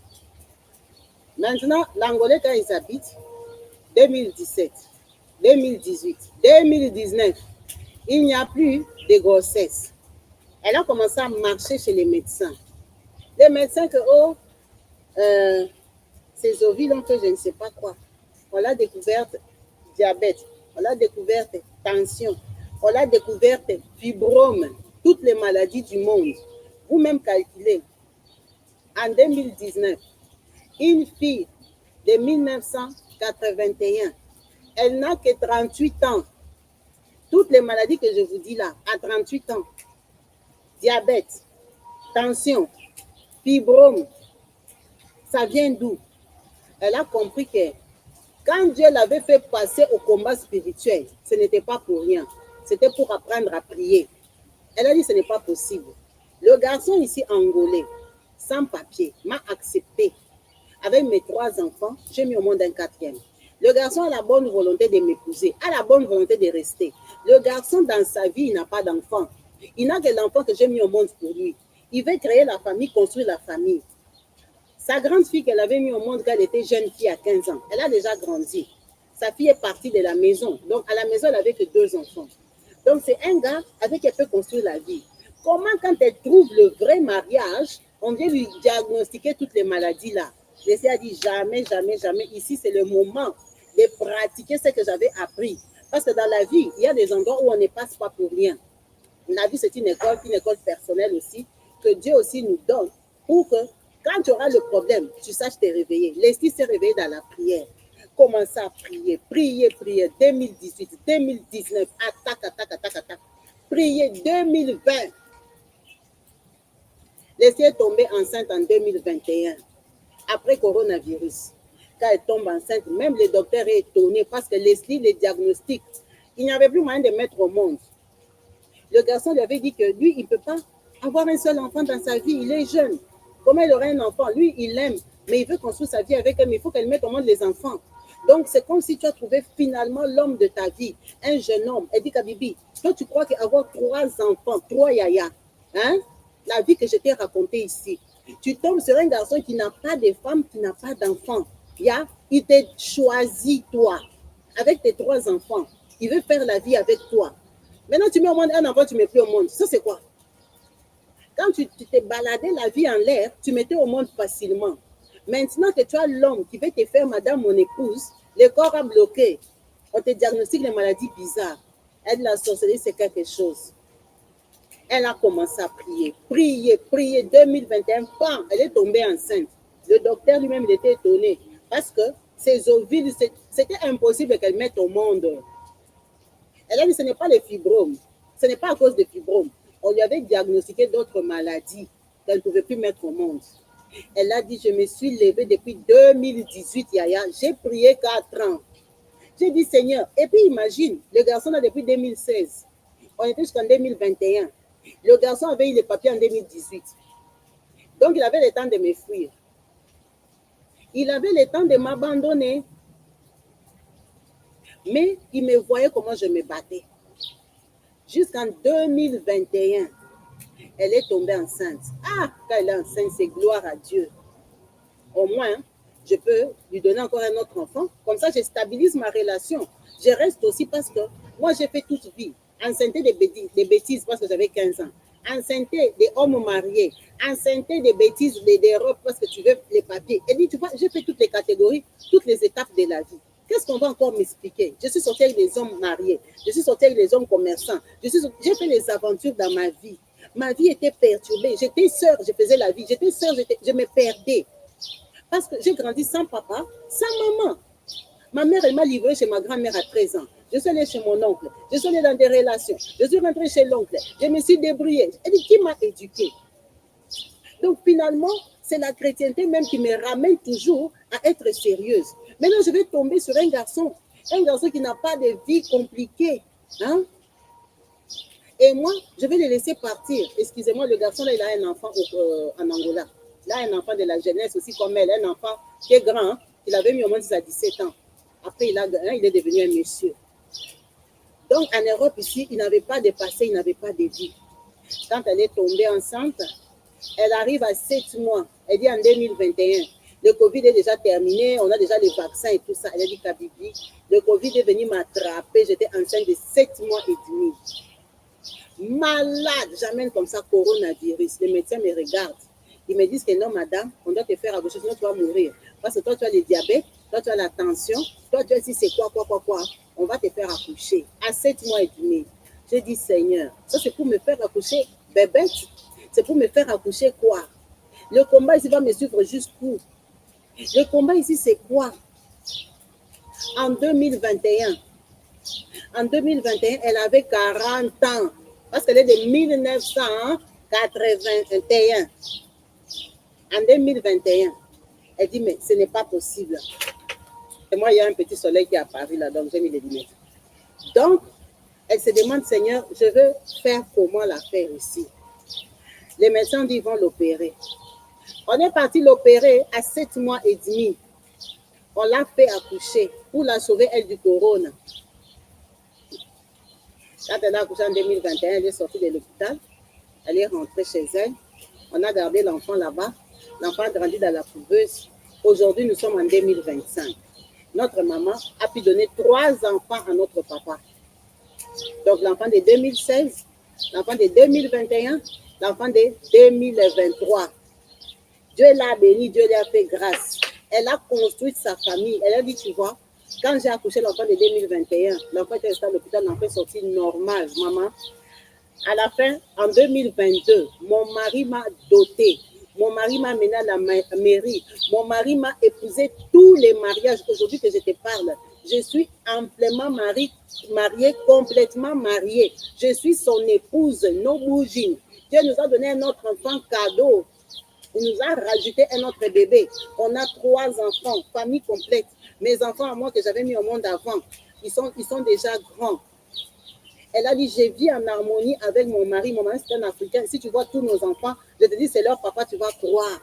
Maintenant, l'Angolais, quand ils habitent, 2017, 2018, 2019, il n'y a plus de grossesse. Elle a commencé à marcher chez les médecins. Les médecins que, ces ovules ont fait je ne sais pas quoi. On l'a découverte diabète, on l'a découverte tension, on l'a découverte fibrome, toutes les maladies du monde. Vous-même calculez, en 2019, une fille de 1981, elle n'a que 38 ans. Toutes les maladies que je vous dis là, à 38 ans, diabète, tension, fibrome, ça vient d'où? Elle a compris que quand Dieu l'avait fait passer au combat spirituel, ce n'était pas pour rien. C'était pour apprendre à prier. Elle a dit, ce n'est pas possible. Le garçon ici, angolais, sans papier, m'a accepté. Avec mes 3 enfants, j'ai mis au monde un 4e. Le garçon a la bonne volonté de m'épouser, a la bonne volonté de rester. Le garçon, dans sa vie, il n'a pas d'enfant. Il n'a que l'enfant que j'ai mis au monde pour lui. Il veut créer la famille, construire la famille. Sa grande fille qu'elle avait mis au monde quand elle était jeune fille à 15 ans, elle a déjà grandi. Sa fille est partie de la maison. Donc, à la maison, elle n'avait que 2 enfants. Donc, c'est un gars avec qui elle peut construire la vie. Comment, quand elle trouve le vrai mariage, on vient lui diagnostiquer toutes les maladies là? Leslie a dit jamais, jamais, jamais. Ici, c'est le moment de pratiquer ce que j'avais appris. Parce que dans la vie, il y a des endroits où on ne passe pas pour rien. La vie, c'est une école personnelle aussi, que Dieu aussi nous donne pour que quand tu auras le problème, tu saches te réveiller. Leslie s'est réveillée dans la prière. Commence à prier, prier, prier. 2018, 2019, attaque. Prier 2020. Leslie est tombée enceinte en 2021, après coronavirus. Quand elle tombe enceinte, même le docteur est étonné parce que Leslie, les diagnostics, il n'y avait plus moyen de mettre au monde. Le garçon lui avait dit que lui, il ne peut pas avoir un seul enfant dans sa vie. Il est jeune. Comment il aurait un enfant? Lui, il l'aime, mais il veut construire sa vie avec elle, mais il faut qu'elle mette au monde les enfants. Donc, c'est comme si tu as trouvé finalement l'homme de ta vie, un jeune homme. Elle dit, Kabibi, toi, tu crois qu'avoir 3 enfants, 3 yaya, hein? La vie que je t'ai racontée ici, tu tombes sur un garçon qui n'a pas de femme, qui n'a pas d'enfant. Il t'a choisi, toi, avec tes 3 enfants. Il veut faire la vie avec toi. Maintenant, tu mets au monde un enfant, tu ne mets plus au monde. Ça, c'est quoi? Quand tu t'es baladé la vie en l'air, tu mettais au monde facilement. Maintenant que tu as l'homme qui veut te faire madame mon épouse, le corps a bloqué. On te diagnostique les maladies bizarres. Elle, la sorcellerie, c'est quelque chose. Elle a commencé à prier. Prier. 2021, bam, elle est tombée enceinte. Le docteur lui-même, il était étonné. Parce que ses ovules, c'était impossible qu'elle mette au monde. Elle a dit, ce n'est pas les fibromes. Ce n'est pas à cause des fibromes. On lui avait diagnostiqué d'autres maladies qu'elle ne pouvait plus mettre au monde. Elle a dit, je me suis levée depuis 2018, Yaya. J'ai prié 4 ans. J'ai dit, Seigneur. Et puis imagine, le garçon là depuis 2016. On était jusqu'en 2021. Le garçon avait eu les papiers en 2018. Donc, il avait le temps de me fuir. Il avait le temps de m'abandonner. Mais il me voyait comment je me battais. Jusqu'en 2021. Elle est tombée enceinte. Ah, quand elle est enceinte, c'est gloire à Dieu. Au moins, je peux lui donner encore un autre enfant. Comme ça, je stabilise ma relation. Je reste aussi parce que moi, j'ai fait toute vie. Enceinté des bêtises parce que j'avais 15 ans. Enceinté des hommes mariés. Enceinté des bêtises, des robes parce que tu veux les papiers. Elle dit, tu vois, j'ai fait toutes les catégories, toutes les étapes de la vie. Qu'est-ce qu'on va encore m'expliquer? Je suis sortie avec des hommes mariés. Je suis sortie avec des hommes commerçants. J'ai fait des aventures dans ma vie. Ma vie était perturbée. J'étais sœur, je faisais la vie. J'étais sœur, je me perdais. Parce que j'ai grandi sans papa, sans maman. Ma mère, elle m'a livrée chez ma grand-mère à 13 ans. Je suis allée chez mon oncle. Je suis allée dans des relations. Je suis rentrée chez l'oncle. Je me suis débrouillée. Elle dit, qui m'a éduquée? Donc finalement, c'est la chrétienté même qui me ramène toujours à être sérieuse. Maintenant, je vais tomber sur un garçon qui n'a pas de vie compliquée. Hein? Et moi, je vais le laisser partir. Excusez-moi, le garçon, là, il a un enfant en Angola. Il a un enfant de la jeunesse aussi comme elle, un enfant qui est grand. Hein? Il avait mis au moins 17 ans. Après, il est devenu un monsieur. Donc, en Europe, ici, il n'avait pas de passé, il n'avait pas de vie. Quand elle est tombée enceinte, elle arrive à 7 mois. Elle dit en 2021, le Covid est déjà terminé, on a déjà les vaccins et tout ça. Elle a dit, Kabibi, le Covid est venu m'attraper, j'étais enceinte de 7 mois et demi. Malade, j'amène comme ça coronavirus. Les médecins me regardent. Ils me disent que non, madame, on doit te faire accoucher, sinon tu vas mourir. Parce que toi, tu as le diabète, toi, tu as la tension, toi, tu as dit c'est quoi. On va te faire accoucher à 7 mois et demi. J'ai dit, Seigneur, ça c'est pour me faire accoucher, bébête. C'est pour me faire accoucher quoi? Le combat ici va me suivre jusqu'où? Le combat ici, c'est quoi? En 2021, elle avait 40 ans. Parce qu'elle est de 1981. En 2021, elle dit, mais ce n'est pas possible. Et moi, il y a un petit soleil qui est apparu là, donc j'ai mis les lunettes. Donc, elle se demande, Seigneur, je veux faire comment la faire ici? Les médecins disent, ils vont l'opérer. On est parti l'opérer à 7 mois et demi. On l'a fait accoucher pour la sauver, elle, du corona. Quand elle a accouché en 2021, elle est sortie de l'hôpital. Elle est rentrée chez elle. On a gardé l'enfant là-bas. L'enfant a grandi dans la couveuse. Aujourd'hui, nous sommes en 2025. Notre maman a pu donner 3 enfants à notre papa. Donc, l'enfant de 2016, l'enfant de 2021, l'enfant de 2023. Dieu l'a béni, Dieu lui a fait grâce. Elle a construit sa famille. Elle a dit, tu vois, quand j'ai accouché l'enfant de 2021, l'enfant était resté à l'hôpital, l'enfant est sorti normal, maman. À la fin, en 2022, mon mari m'a doté. Mon mari m'a mené à la mairie. Mon mari m'a épousé tous les mariages. Aujourd'hui que je te parle, je suis amplement mariée, complètement mariée. Je suis son épouse, non bougine. Dieu nous a donné un autre enfant cadeau. Il nous a rajouté un autre bébé. On a 3 enfants, famille complète. Mes enfants à moi que j'avais mis au monde avant, ils sont déjà grands. Elle a dit, je vis en harmonie avec mon mari. Mon mari, c'est un Africain. Si tu vois tous nos enfants, je te dis, c'est leur papa, tu vas croire.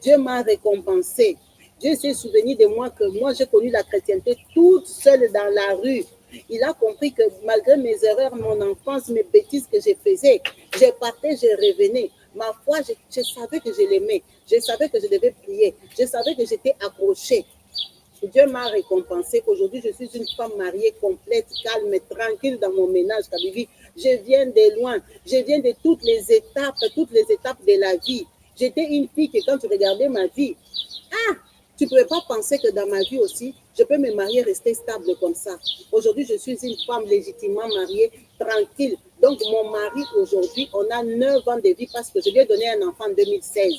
Dieu m'a récompensé. Dieu s'est souvenu de moi que moi, j'ai connu la chrétienté toute seule dans la rue. Il a compris que malgré mes erreurs, mon enfance, mes bêtises que je faisais, je partais, je revenais. Ma foi, je savais que je l'aimais. Je savais que je devais prier. Je savais que j'étais accrochée. Dieu m'a récompensé. Aujourd'hui, je suis une femme mariée, complète, calme, tranquille dans mon ménage, Kabibi. Je viens de loin. Je viens de toutes les étapes de la vie. J'étais une fille que quand tu regardais ma vie, tu ne pouvais pas penser que dans ma vie aussi, je peux me marier, rester stable comme ça. Aujourd'hui, je suis une femme légitimement mariée, tranquille. Donc, mon mari, aujourd'hui, on a 9 ans de vie parce que je lui ai donné un enfant en 2016.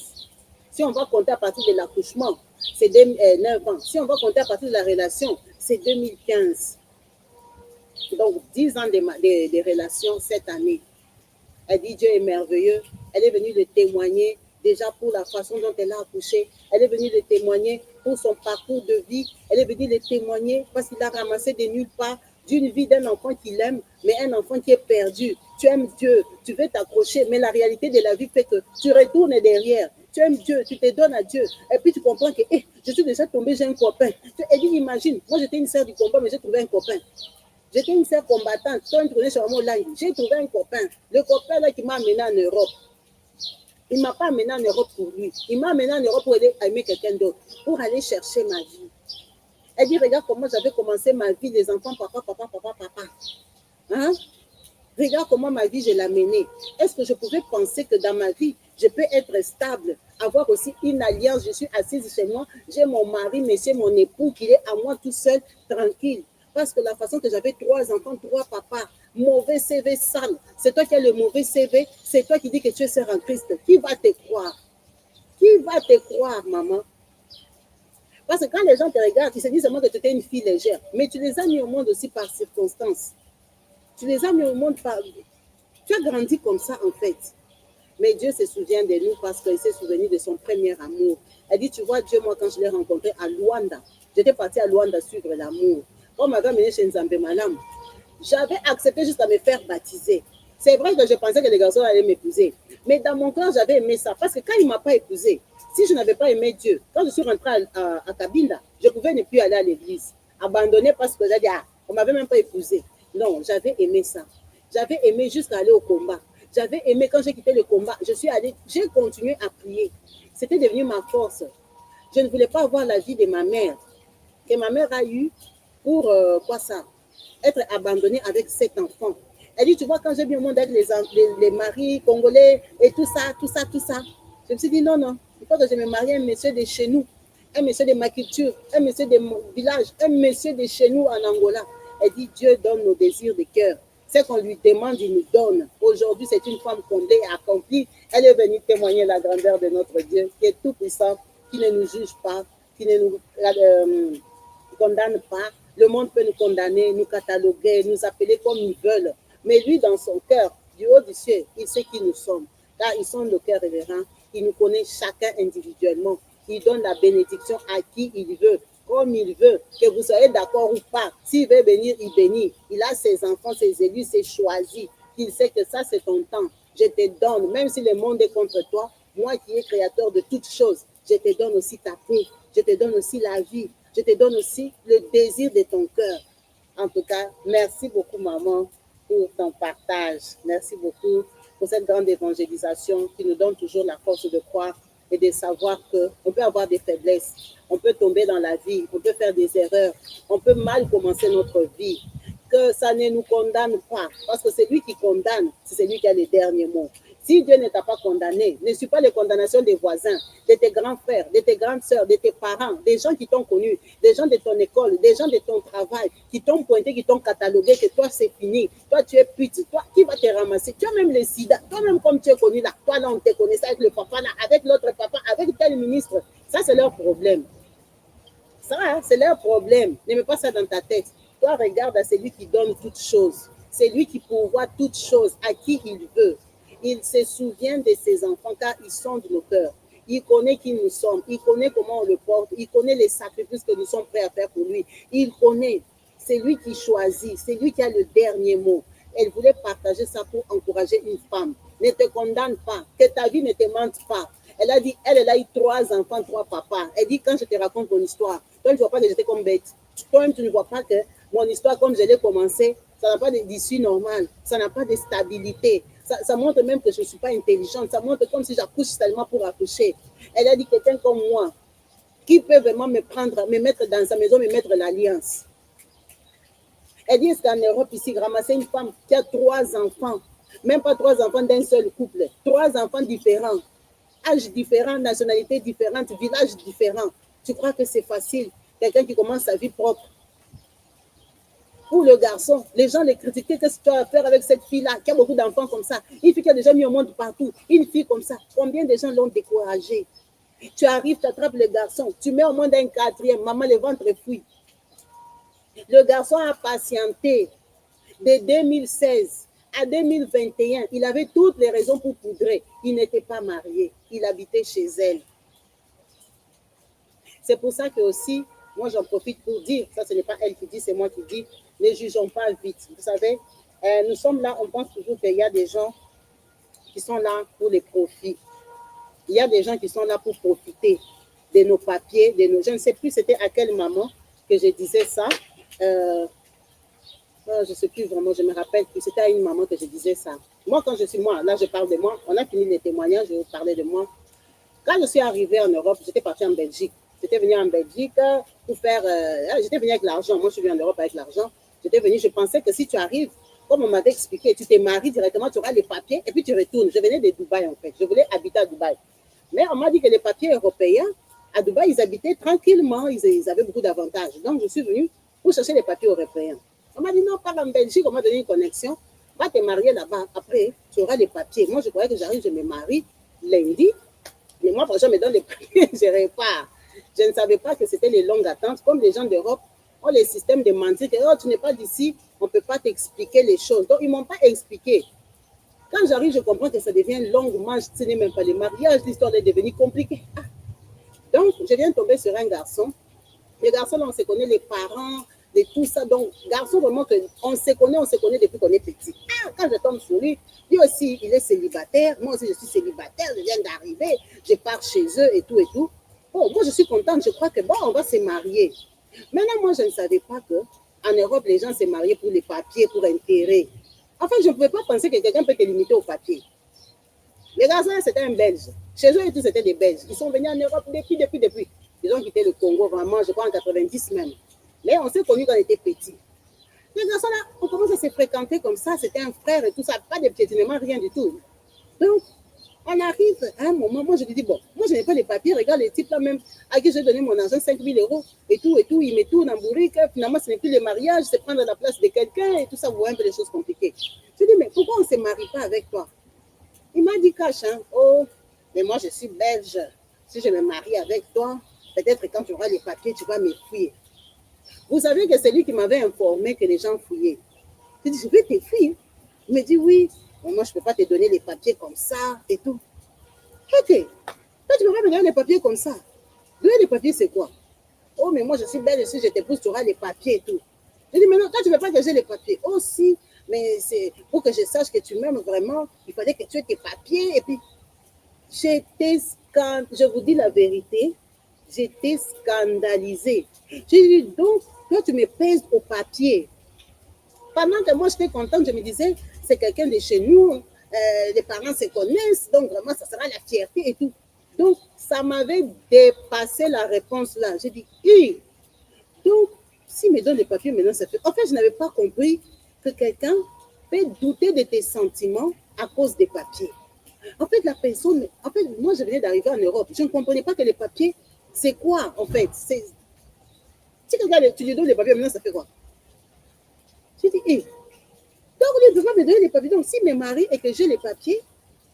Si on va compter à partir de l'accouchement, c'est 9 ans. Si on va compter à partir de la relation, c'est 2015. Donc, 10 ans de relation cette année. Elle dit, Dieu est merveilleux. Elle est venue de témoigner déjà pour la façon dont elle a accouché. Elle est venue de témoigner pour son parcours de vie. Elle est venue de témoigner parce qu'il a ramassé de nulle part d'une vie d'un enfant qu'il aime, mais un enfant qui est perdu. Tu aimes Dieu, tu veux t'accrocher, mais la réalité de la vie fait que tu retournes derrière. Tu aimes Dieu, tu te donnes à Dieu. Et puis tu comprends que je suis déjà tombée, j'ai un copain. Elle dit, imagine, moi j'étais une sœur du combat, mais j'ai trouvé un copain. J'étais une sœur combattante. Toi, tu connais sur mon langue. J'ai trouvé un copain. Le copain là qui m'a amené en Europe. Il ne m'a pas amené en Europe pour lui. Il m'a amené en Europe pour aller aimer quelqu'un d'autre, pour aller chercher ma vie. Elle dit, regarde comment j'avais commencé ma vie, les enfants, papa, papa, papa, papa. Hein? Regarde comment ma vie, je l'ai menée. Est-ce que je pouvais penser que dans ma vie, je peux être stable, avoir aussi une alliance, je suis assise chez moi, j'ai mon mari, monsieur, mon époux, qui est à moi tout seul, tranquille. Parce que la façon que j'avais 3 enfants, 3 papas, mauvais CV sale, c'est toi qui as le mauvais CV, c'est toi qui dis que tu es sœur en Christ. Qui va te croire? Qui va te croire, maman? Parce que quand les gens te regardent, ils se disent seulement que tu es une fille légère, mais tu les as mis au monde aussi par circonstance. Tu les as mis au monde par... Tu as grandi comme ça, en fait. Mais Dieu se souvient de nous parce qu'il s'est souvenu de son premier amour. Elle dit, tu vois, Dieu, moi, quand je l'ai rencontré à Luanda, j'étais partie à Luanda suivre l'amour. Quand on m'avait amené chez Nzambe Malam, j'avais accepté juste à me faire baptiser. C'est vrai que je pensais que les garçons allaient m'épouser. Mais dans mon cœur, j'avais aimé ça. Parce que quand il ne m'a pas épousée, si je n'avais pas aimé Dieu, quand je suis rentrée à Kabinda, je pouvais ne plus aller à l'église. Abandonner parce que j'ai dit, ah, on ne m'avait même pas épousée. Non, j'avais aimé ça. J'avais aimé jusqu'à aller au combat. J'avais aimé quand j'ai quitté le combat. J'ai continué à prier. C'était devenu ma force. Je ne voulais pas avoir la vie de ma mère, que ma mère a eue pour quoi ça? Être abandonnée avec 7 enfants. Elle dit, tu vois, quand j'ai mis au monde avec les maris congolais et tout ça, je me suis dit, non, non, il faut que je me marie un monsieur de chez nous, un monsieur de ma culture, un monsieur de mon village, un monsieur de chez nous en Angola. Elle dit, Dieu donne nos désirs de cœur. Ce qu'on lui demande, il nous donne. Aujourd'hui, c'est une femme fondée, accomplie. Elle est venue témoigner la grandeur de notre Dieu, qui est tout puissant, qui ne nous juge pas, qui ne nous condamne pas. Le monde peut nous condamner, nous cataloguer, nous appeler comme ils veulent. Mais lui, dans son cœur, du haut du ciel, il sait qui nous sommes. Car ils sont de cœur révérend. Il nous connaît chacun individuellement. Il donne la bénédiction à qui il veut, comme il veut, que vous soyez d'accord ou pas. S'il veut bénir, il bénit. Il a ses enfants, ses élus, ses choisis. Il sait que ça, c'est ton temps. Je te donne, même si le monde est contre toi, moi qui est créateur de toutes choses, je te donne aussi ta paix. Je te donne aussi la vie. Je te donne aussi le désir de ton cœur. En tout cas, merci beaucoup, maman, pour ton partage. Merci beaucoup pour cette grande évangélisation qui nous donne toujours la force de croire et de savoir qu'on peut avoir des faiblesses, on peut tomber dans la vie, on peut faire des erreurs, on peut mal commencer notre vie, que ça ne nous condamne pas, parce que c'est lui qui condamne, c'est lui qui a les derniers mots. Si Dieu ne t'a pas condamné, ne suis pas les condamnations des voisins, de tes grands frères, de tes grandes sœurs, de tes parents, des gens qui t'ont connu, des gens de ton école, des gens de ton travail, qui t'ont pointé, qui t'ont catalogué, que toi c'est fini, toi tu es pute, toi qui va te ramasser, tu as même le sida, toi-même comme tu es connu là, toi là on te connaissait avec le papa là, avec l'autre papa, avec tel ministre, ça c'est leur problème. Ça, hein, c'est leur problème. Ne mets pas ça dans ta tête. Toi, regarde à celui qui donne toutes choses. C'est lui qui pourvoit toutes choses à qui il veut. Il se souvient de ses enfants car ils sont de nos cœurs. Il connaît qui nous sommes. Il connaît comment on le porte. Il connaît les sacrifices que nous sommes prêts à faire pour lui. Il connaît. C'est lui qui choisit. C'est lui qui a le dernier mot. Elle voulait partager ça pour encourager une femme. Ne te condamne pas. Que ta vie ne te mente pas. Elle a dit, elle a eu 3 enfants, 3 papas. Elle dit, quand je te raconte mon histoire, toi, tu ne vois pas que j'étais comme bête. Toi-même, tu ne vois pas que mon histoire, comme je l'ai commencé, ça n'a pas d'issue normale. Ça n'a pas de stabilité. Ça montre même que je ne suis pas intelligente. Ça montre comme si j'accouche seulement pour accoucher. Elle a dit, quelqu'un comme moi, qui peut vraiment me prendre, me mettre dans sa maison, me mettre l'alliance. Elle dit, est-ce qu'en Europe, ici, ramasser une femme qui a 3 enfants, même pas 3 enfants d'un seul couple, 3 enfants différents, âges différents, nationalités différentes, villages différents. Tu crois que c'est facile? Quelqu'un qui commence sa vie propre. Pour le garçon, les gens les critiquaient. Qu'est-ce que tu as à faire avec cette fille-là qui a beaucoup d'enfants comme ça? Une fille qui a déjà mis au monde partout. Une fille comme ça. Combien de gens l'ont découragé? Tu arrives, tu attrapes le garçon. Tu mets au monde un 4e. Maman, le ventre fouille. Le garçon a patienté de 2016 à 2021. Il avait toutes les raisons pour poudrer. Il n'était pas marié. Il habitait chez elle. C'est pour ça que aussi, moi j'en profite pour dire, ça ce n'est pas elle qui dit, c'est moi qui dis, ne jugeons pas vite. Vous savez, nous sommes là, on pense toujours qu'il y a des gens qui sont là pour les profits. Il y a des gens qui sont là pour profiter de nos papiers, de nos... Je ne sais plus c'était à quelle maman que je disais ça. Je ne sais plus vraiment, je me rappelle plus. C'était à une maman que je disais ça. Moi, quand je suis moi, là, je parle de moi. On a fini les témoignages, je vais vous parler de moi. Quand je suis arrivée en Europe, j'étais partie en Belgique. J'étais venue en Belgique pour faire. J'étais venue avec l'argent. Moi, je suis venue en Europe avec l'argent. J'étais venue, je pensais que si tu arrives, comme on m'avait expliqué, tu t'es marié directement, tu auras les papiers et puis tu retournes. Je venais de Dubaï, en fait. Je voulais habiter à Dubaï. Mais on m'a dit que les papiers européens, à Dubaï, ils habitaient tranquillement. Ils avaient beaucoup d'avantages. Donc, je suis venue pour chercher les papiers européens. On m'a dit non, pas en Belgique. On m'a donné une connexion. Va te marier là-bas. Après, tu auras les papiers. Moi, je croyais que j'arrive, je me marie lundi. Mais moi, quand je me donne les papiers, je repars. Je ne savais pas que c'était les longues attentes. Comme les gens d'Europe ont les systèmes de mentir, que oh, tu n'es pas d'ici, on ne peut pas t'expliquer les choses. Donc, ils ne m'ont pas expliqué. Quand j'arrive, je comprends que ça devient longuement, ce n'est même pas les mariages, l'histoire est devenue compliquée. Ah. Donc, je viens tomber sur un garçon. Les garçons, là, on se connaît, les parents, de tout ça. Donc, garçon, vraiment, on se connaît depuis qu'on est petit. Ah, quand je tombe sur lui, lui aussi, il est célibataire. Moi aussi, je suis célibataire. Je viens d'arriver. Je pars chez eux et tout et tout. Bon, moi, je suis contente. Je crois que, bon, on va se marier. Maintenant, moi, je ne savais pas qu'en Europe, les gens se mariaient pour les papiers, pour intérêt. Enfin, je ne pouvais pas penser que quelqu'un peut te limiter aux papiers. Les garçons, c'était un Belge. Chez eux, tous c'était des Belges. Ils sont venus en Europe depuis. Ils ont quitté le Congo, vraiment, je crois, en 90 même. Mais on s'est connus quand on était petits. Les garçons, là, on commence à se fréquenter comme ça. C'était un frère et tout ça. Pas de piétinement, rien du tout. Donc, on arrive à un moment, moi, je lui dis, bon, moi, je n'ai pas les papiers. Regarde les types là même à qui j'ai donné mon argent, 5 000 euros et tout. Ils me tournent en bourrique. Finalement, ce n'est plus le mariage, c'est prendre la place de quelqu'un et tout ça. Vous voyez un peu les choses compliquées. Je dis, mais pourquoi on ne se marie pas avec toi? Il m'a dit, cache, hein, oh, mais moi, je suis belge. Si je me marie avec toi, peut-être quand tu auras les papiers, tu vas me fuir. Vous savez que c'est lui qui m'avait informé que les gens fouillaient. Je dis, je vais te fuir. Il me dit, oui, mais moi, je ne peux pas te donner les papiers comme ça et tout. Ok, toi, tu ne peux pas me donner les papiers comme ça. Donner les papiers, c'est quoi? Oh, mais moi, je suis belge, si je t'épouse, tu auras les papiers et tout. Je dis, mais non, toi, tu ne veux pas que j'ai les papiers. Oh, si, mais c'est pour que je sache que tu m'aimes vraiment, il fallait que tu aies tes papiers. Et puis, je vous dis la vérité, j'étais scandalisée. J'ai dit, donc, toi, tu me pèses au papier. Pendant que moi, j'étais contente, je me disais, c'est quelqu'un de chez nous, les parents se connaissent, donc vraiment, ça sera la fierté et tout. Donc, ça m'avait dépassé la réponse là. J'ai dit, oui. Donc, s'il me donne les papiers, maintenant, ça fait. En fait, je n'avais pas compris que quelqu'un peut douter de tes sentiments à cause des papiers. En fait, la personne, en fait, moi, je venais d'arriver en Europe. Je ne comprenais pas que les papiers, c'est quoi, en fait? Si quelqu'un, tu lui donnes les papiers, maintenant, ça fait quoi? J'ai dit, hé, donc, lui, ne peut pas me donner les papiers. Donc, s'il me marie et que j'ai les papiers,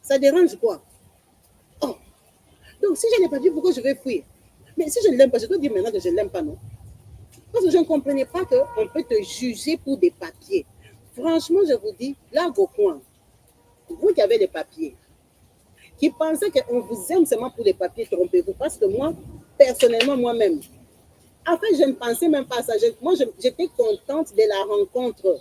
ça dérange quoi? Oh, donc, si j'ai les papiers, pourquoi je vais fuir? Mais si je ne l'aime pas, je dois dire maintenant que je ne l'aime pas, non? Parce que je ne comprenais pas qu'on peut te juger pour des papiers. Franchement, je vous dis, là, vos points, vous qui avez les papiers, qui pensez qu'on vous aime seulement pour les papiers, trompez-vous. Parce que moi, personnellement, moi-même, en fait, je ne pensais même pas à ça. Moi, j'étais contente de la rencontre,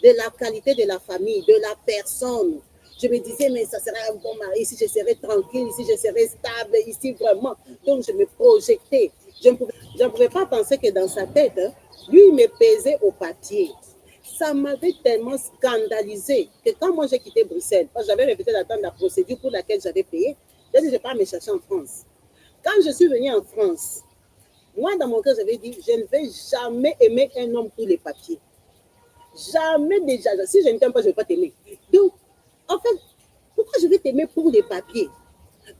de la qualité de la famille, de la personne. Je me disais, mais ça serait un bon mari, ici je serais tranquille, ici je serais stable, ici vraiment. Donc, je me projetais. Je ne pouvais pas penser que dans sa tête, hein, lui, il me pesait au papier. Ça m'avait tellement scandalisé que quand moi j'ai quitté Bruxelles, parce que j'avais répété d'attendre la procédure pour laquelle j'avais payé, j'ai dit, je ne vais pas me chercher en France. Quand je suis venue en France, moi, dans mon cœur, j'avais dit, je ne vais jamais aimer un homme pour les papiers. Jamais déjà. Si je ne t'aime pas, je ne vais pas t'aimer. Donc, en fait, pourquoi je vais t'aimer pour les papiers?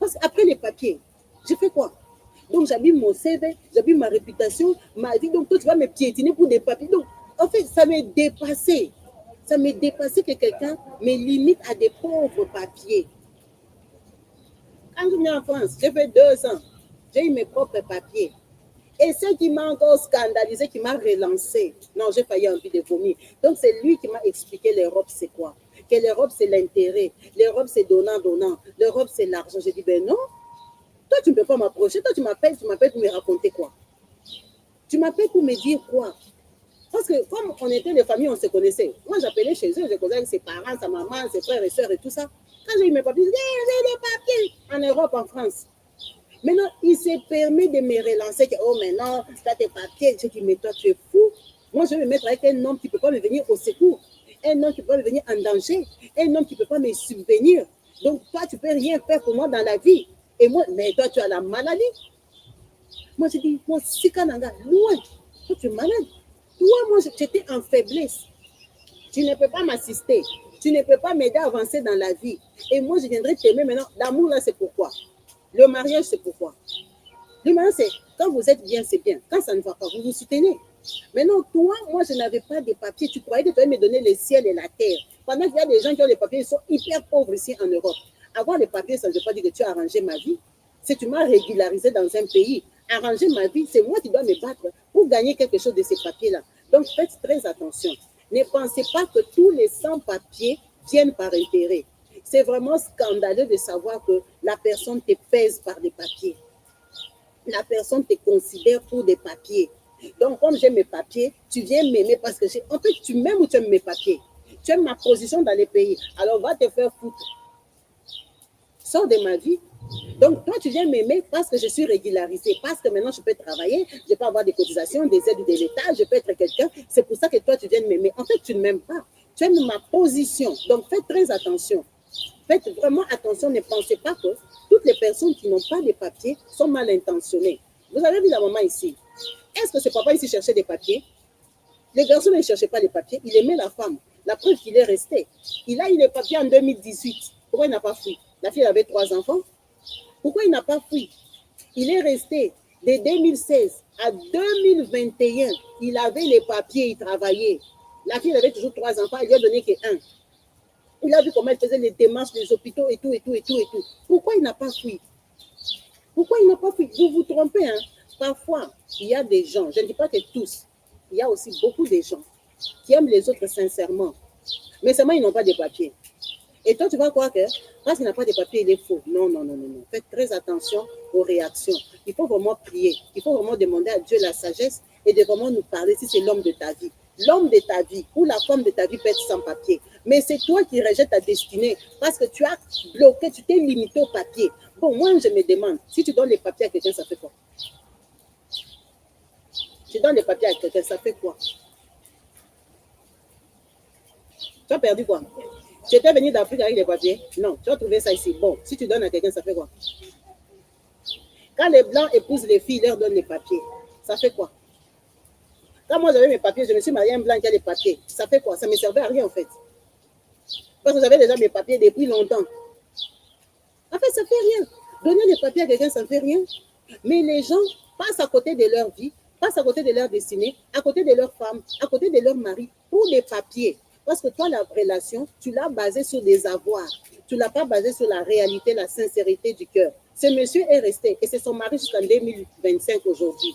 Parce qu'après les papiers, je fais quoi? Donc, j'abîme mon CV, j'abîme ma réputation, ma vie. Donc, toi, tu vas me piétiner pour des papiers. Donc, en fait, ça m'est dépassé. Ça m'est dépassé que quelqu'un me limite à des pauvres papiers. Quand je viens en France, j'ai fait 2 ans. J'ai eu mes propres papiers. Et ce qui m'a encore scandalisé, qui m'a relancé, non, j'ai failli envie de vomir. Donc, c'est lui qui m'a expliqué l'Europe, c'est quoi? Que l'Europe, c'est l'intérêt. L'Europe, c'est donnant. L'Europe, c'est l'argent. J'ai dit, ben non. Toi, tu ne peux pas m'approcher. Toi, tu m'appelles pour me raconter quoi? Tu m'appelles pour me dire quoi? Parce que comme on était des familles, on se connaissait. Moi, j'appelais chez eux, je causais avec ses parents, sa maman, ses frères et sœurs et tout ça. Quand j'ai eu mes papiers, j'ai des papiers en Europe, en France. Maintenant, il s'est permis de me relancer que, oh, maintenant, tu as tes papiers. Je dis, mais toi, tu es fou. Moi, je vais me mettre avec un homme qui ne peut pas me venir au secours, un homme qui ne peut pas me venir en danger, un homme qui ne peut pas me subvenir. Donc, toi, tu ne peux rien faire pour moi dans la vie. Et moi, mais toi, tu as la maladie. Moi, je dis, moi, Sikananga, loin. Toi, tu es malade. Toi, moi, j'étais en faiblesse. Tu ne peux pas m'assister. Tu ne peux pas m'aider à avancer dans la vie. Et moi, je viendrai t'aimer maintenant. L'amour, là, c'est pourquoi. Le mariage, c'est pourquoi. Le mariage, c'est quand vous êtes bien, c'est bien. Quand ça ne va pas, vous vous soutenez. Maintenant, toi, moi, je n'avais pas de papiers. Tu croyais que tu allais me donner le ciel et la terre. Pendant qu'il y a des gens qui ont les papiers, ils sont hyper pauvres ici en Europe. Avoir les papiers, ça ne veut pas dire que tu as arrangé ma vie. Si tu m'as régularisé dans un pays, arranger ma vie, c'est moi qui dois me battre pour gagner quelque chose de ces papiers-là. Donc, faites très attention. Ne pensez pas que tous les sans-papiers viennent par intérêt. C'est vraiment scandaleux de savoir que la personne te pèse par des papiers. La personne te considère pour des papiers. Donc, comme j'ai mes papiers, tu viens m'aimer parce que j'ai. En fait, tu m'aimes ou tu aimes mes papiers? Tu aimes ma position dans les pays. Alors, va te faire foutre. Sors de ma vie. Donc, toi, tu viens m'aimer parce que je suis régularisée, parce que maintenant, je peux travailler, je peux avoir des cotisations, des aides de l'État, je peux être quelqu'un. C'est pour ça que toi, tu viens m'aimer. En fait, tu ne m'aimes pas. Tu aimes ma position. Donc, faites très attention. Faites vraiment attention. Ne pensez pas que toutes les personnes qui n'ont pas de papiers sont mal intentionnées. Vous avez vu la maman ici. Est-ce que ce papa ici cherchait des papiers? Le garçon ne cherchait pas les papiers. Il aimait la femme. La preuve qu'il est resté. Il a eu les papiers en 2018. Pourquoi il n'a pas fui? La fille avait 3 enfants. Pourquoi il n'a pas fui? Il est resté de 2016 à 2021. Il avait les papiers, il travaillait. La fille avait toujours 3 enfants, il lui a donné qu'un. Il a vu comment elle faisait les démarches des hôpitaux et tout, et tout, et tout, et tout. Pourquoi il n'a pas fui? Pourquoi il n'a pas fui? Vous vous trompez, hein? Parfois, il y a des gens, je ne dis pas que tous, il y a aussi beaucoup de gens qui aiment les autres sincèrement. Mais seulement, ils n'ont pas de papiers. Et toi, tu vas croire que parce qu'il n'a pas de papier, il est faux. Non, non, non, non, non. Faites très attention aux réactions. Il faut vraiment prier. Il faut vraiment demander à Dieu la sagesse et de vraiment nous parler si c'est l'homme de ta vie. L'homme de ta vie ou la femme de ta vie peut être sans papier. Mais c'est toi qui rejettes ta destinée parce que tu as bloqué, tu t'es limité au papier. Bon, moi, je me demande, si tu donnes les papiers à quelqu'un, ça fait quoi? Tu donnes les papiers à quelqu'un, ça fait quoi? Tu as perdu quoi? Tu étais venu d'Afrique avec les papiers? Non, tu as trouvé ça ici. Bon, si tu donnes à quelqu'un, ça fait quoi? Quand les Blancs épousent les filles, ils leur donnent les papiers. Ça fait quoi? Quand moi j'avais mes papiers, je me suis marié à un Blanc qui a des papiers. Ça fait quoi? Ça ne me servait à rien en fait. Parce que j'avais déjà mes papiers depuis longtemps. En fait, ça ne fait rien. Donner les papiers à quelqu'un, ça ne fait rien. Mais les gens passent à côté de leur vie, passent à côté de leur destinée, à côté de leur femme, à côté de leur mari, pour des papiers. Parce que toi, la relation, tu l'as basée sur des avoirs. Tu ne l'as pas basée sur la réalité, la sincérité du cœur. Ce monsieur est resté, et c'est son mari jusqu'en 2025 aujourd'hui.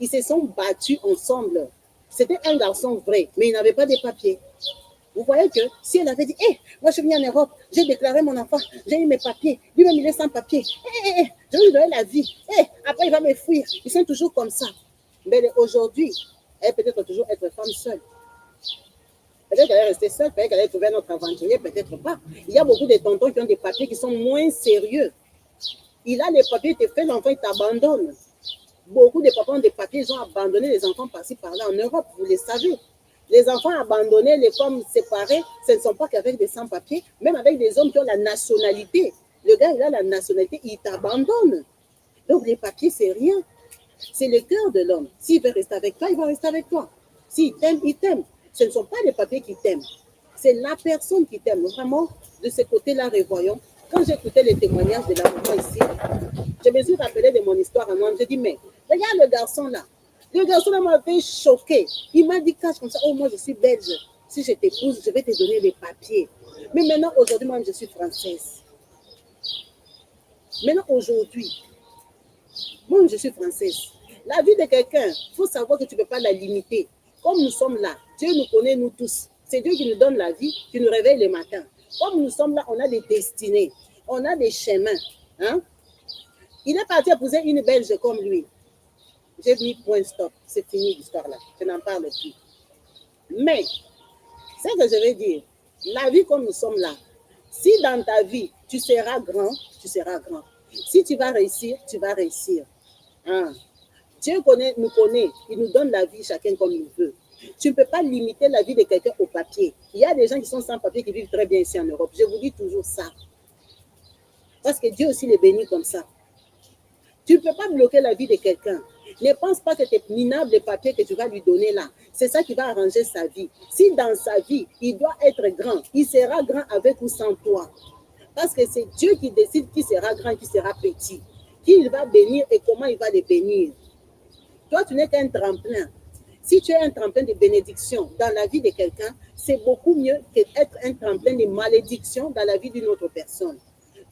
Ils se sont battus ensemble. C'était un garçon vrai, mais il n'avait pas de papiers. Vous voyez que si elle avait dit, hey, moi je suis venue en Europe, j'ai déclaré mon enfant, j'ai eu mes papiers, lui-même il est sans papiers, je vais lui donner la vie, après il va me fuir. Ils sont toujours comme ça. Mais aujourd'hui, elle peut être toujours être femme seule. Peut-être qu'elle est restée seule, peut-être qu'elle a trouvé un autre aventurier, peut-être pas. Il y a beaucoup de tontons qui ont des papiers qui sont moins sérieux. Il a les papiers, il te fait l'enfant, il t'abandonne. Beaucoup de papas ont des papiers, ils ont abandonné les enfants par-ci, par-là. En Europe, vous le savez. Les enfants abandonnés, les femmes séparées, ce ne sont pas qu'avec des sans-papiers, même avec des hommes qui ont la nationalité. Le gars, il a la nationalité, il t'abandonne. Donc, les papiers, c'est rien. C'est le cœur de l'homme. S'il veut rester avec toi, il va rester avec toi. S'il t'aime, il t'aime. Ce ne sont pas les papiers qui t'aiment. C'est la personne qui t'aime. Vraiment, de ce côté-là, revoyons. Quand j'écoutais les témoignages de la maman ici, je me suis rappelé de mon histoire à moi. Je dis, mais regarde le garçon là. Le garçon là m'avait choqué. Il m'a dit, cache comme ça, oh, moi je suis belge. Si je t'épouse, je vais te donner les papiers. Mais maintenant, aujourd'hui, moi, je suis française. Maintenant, aujourd'hui, moi, je suis française. La vie de quelqu'un, il faut savoir que tu ne peux pas la limiter. Comme nous sommes là, Dieu nous connaît, nous tous. C'est Dieu qui nous donne la vie, qui nous réveille le matin. Comme nous sommes là, on a des destinées, on a des chemins. Hein? Il est parti épouser une Belge comme lui. J'ai mis point stop. C'est fini l'histoire là. Je n'en parle plus. Mais, c'est ce que je vais dire. La vie comme nous sommes là. Si dans ta vie, tu seras grand, tu seras grand. Si tu vas réussir, tu vas réussir. Hein? Dieu nous connaît, il nous donne la vie chacun comme il veut. Tu ne peux pas limiter la vie de quelqu'un au papier. Il y a des gens qui sont sans papier qui vivent très bien ici en Europe. Je vous dis toujours ça. Parce que Dieu aussi les bénit comme ça. Tu ne peux pas bloquer la vie de quelqu'un. Ne pense pas que tes minables papiers que tu vas lui donner là, c'est ça qui va arranger sa vie. Si dans sa vie, il doit être grand, il sera grand avec ou sans toi. Parce que c'est Dieu qui décide qui sera grand, qui sera petit, qui il va bénir et comment il va les bénir. Toi, tu n'es qu'un tremplin. Si tu es un tremplin de bénédiction dans la vie de quelqu'un, c'est beaucoup mieux qu'être un tremplin de malédiction dans la vie d'une autre personne.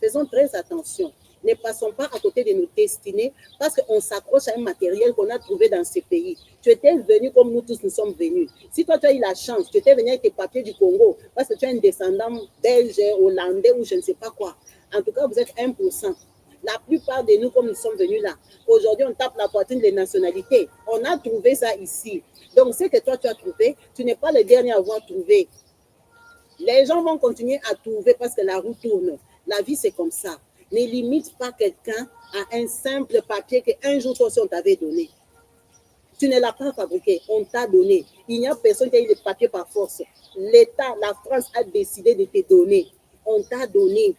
Faisons très attention. Ne passons pas à côté de nos destinées parce qu'on s'accroche à un matériel qu'on a trouvé dans ce pays. Tu étais venu comme nous tous nous sommes venus. Si toi, tu as eu la chance, tu étais venu avec tes papiers du Congo parce que tu es un descendant belge, hollandais ou je ne sais pas quoi. En tout cas, vous êtes 1%. La plupart de nous, comme nous sommes venus là, aujourd'hui, on tape la poitrine des nationalités. On a trouvé ça ici. Donc, ce que toi, tu as trouvé, tu n'es pas le dernier à avoir trouvé. Les gens vont continuer à trouver parce que la roue tourne. La vie, c'est comme ça. Ne limite pas quelqu'un à un simple papier qu'un jour, toi aussi, on t'avait donné. Tu ne l'as pas fabriqué, on t'a donné. Il n'y a personne qui a eu le papier par force. L'État, la France a décidé de te donner. On t'a donné.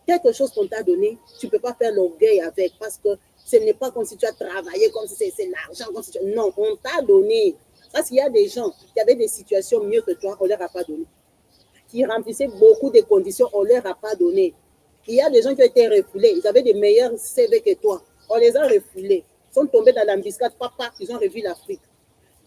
Quelque chose qu'on t'a donné, tu ne peux pas faire l'orgueil avec parce que ce n'est pas comme si tu as travaillé, comme si c'est l'argent. Comme si tu... Non, on t'a donné. Parce qu'il y a des gens qui avaient des situations mieux que toi, on ne leur a pas donné. Qui remplissaient beaucoup de conditions, on ne leur a pas donné. Il y a des gens qui ont été refoulés, ils avaient des meilleurs CV que toi. On les a refoulés. Ils sont tombés dans l'embuscade, papa, ils ont revu l'Afrique.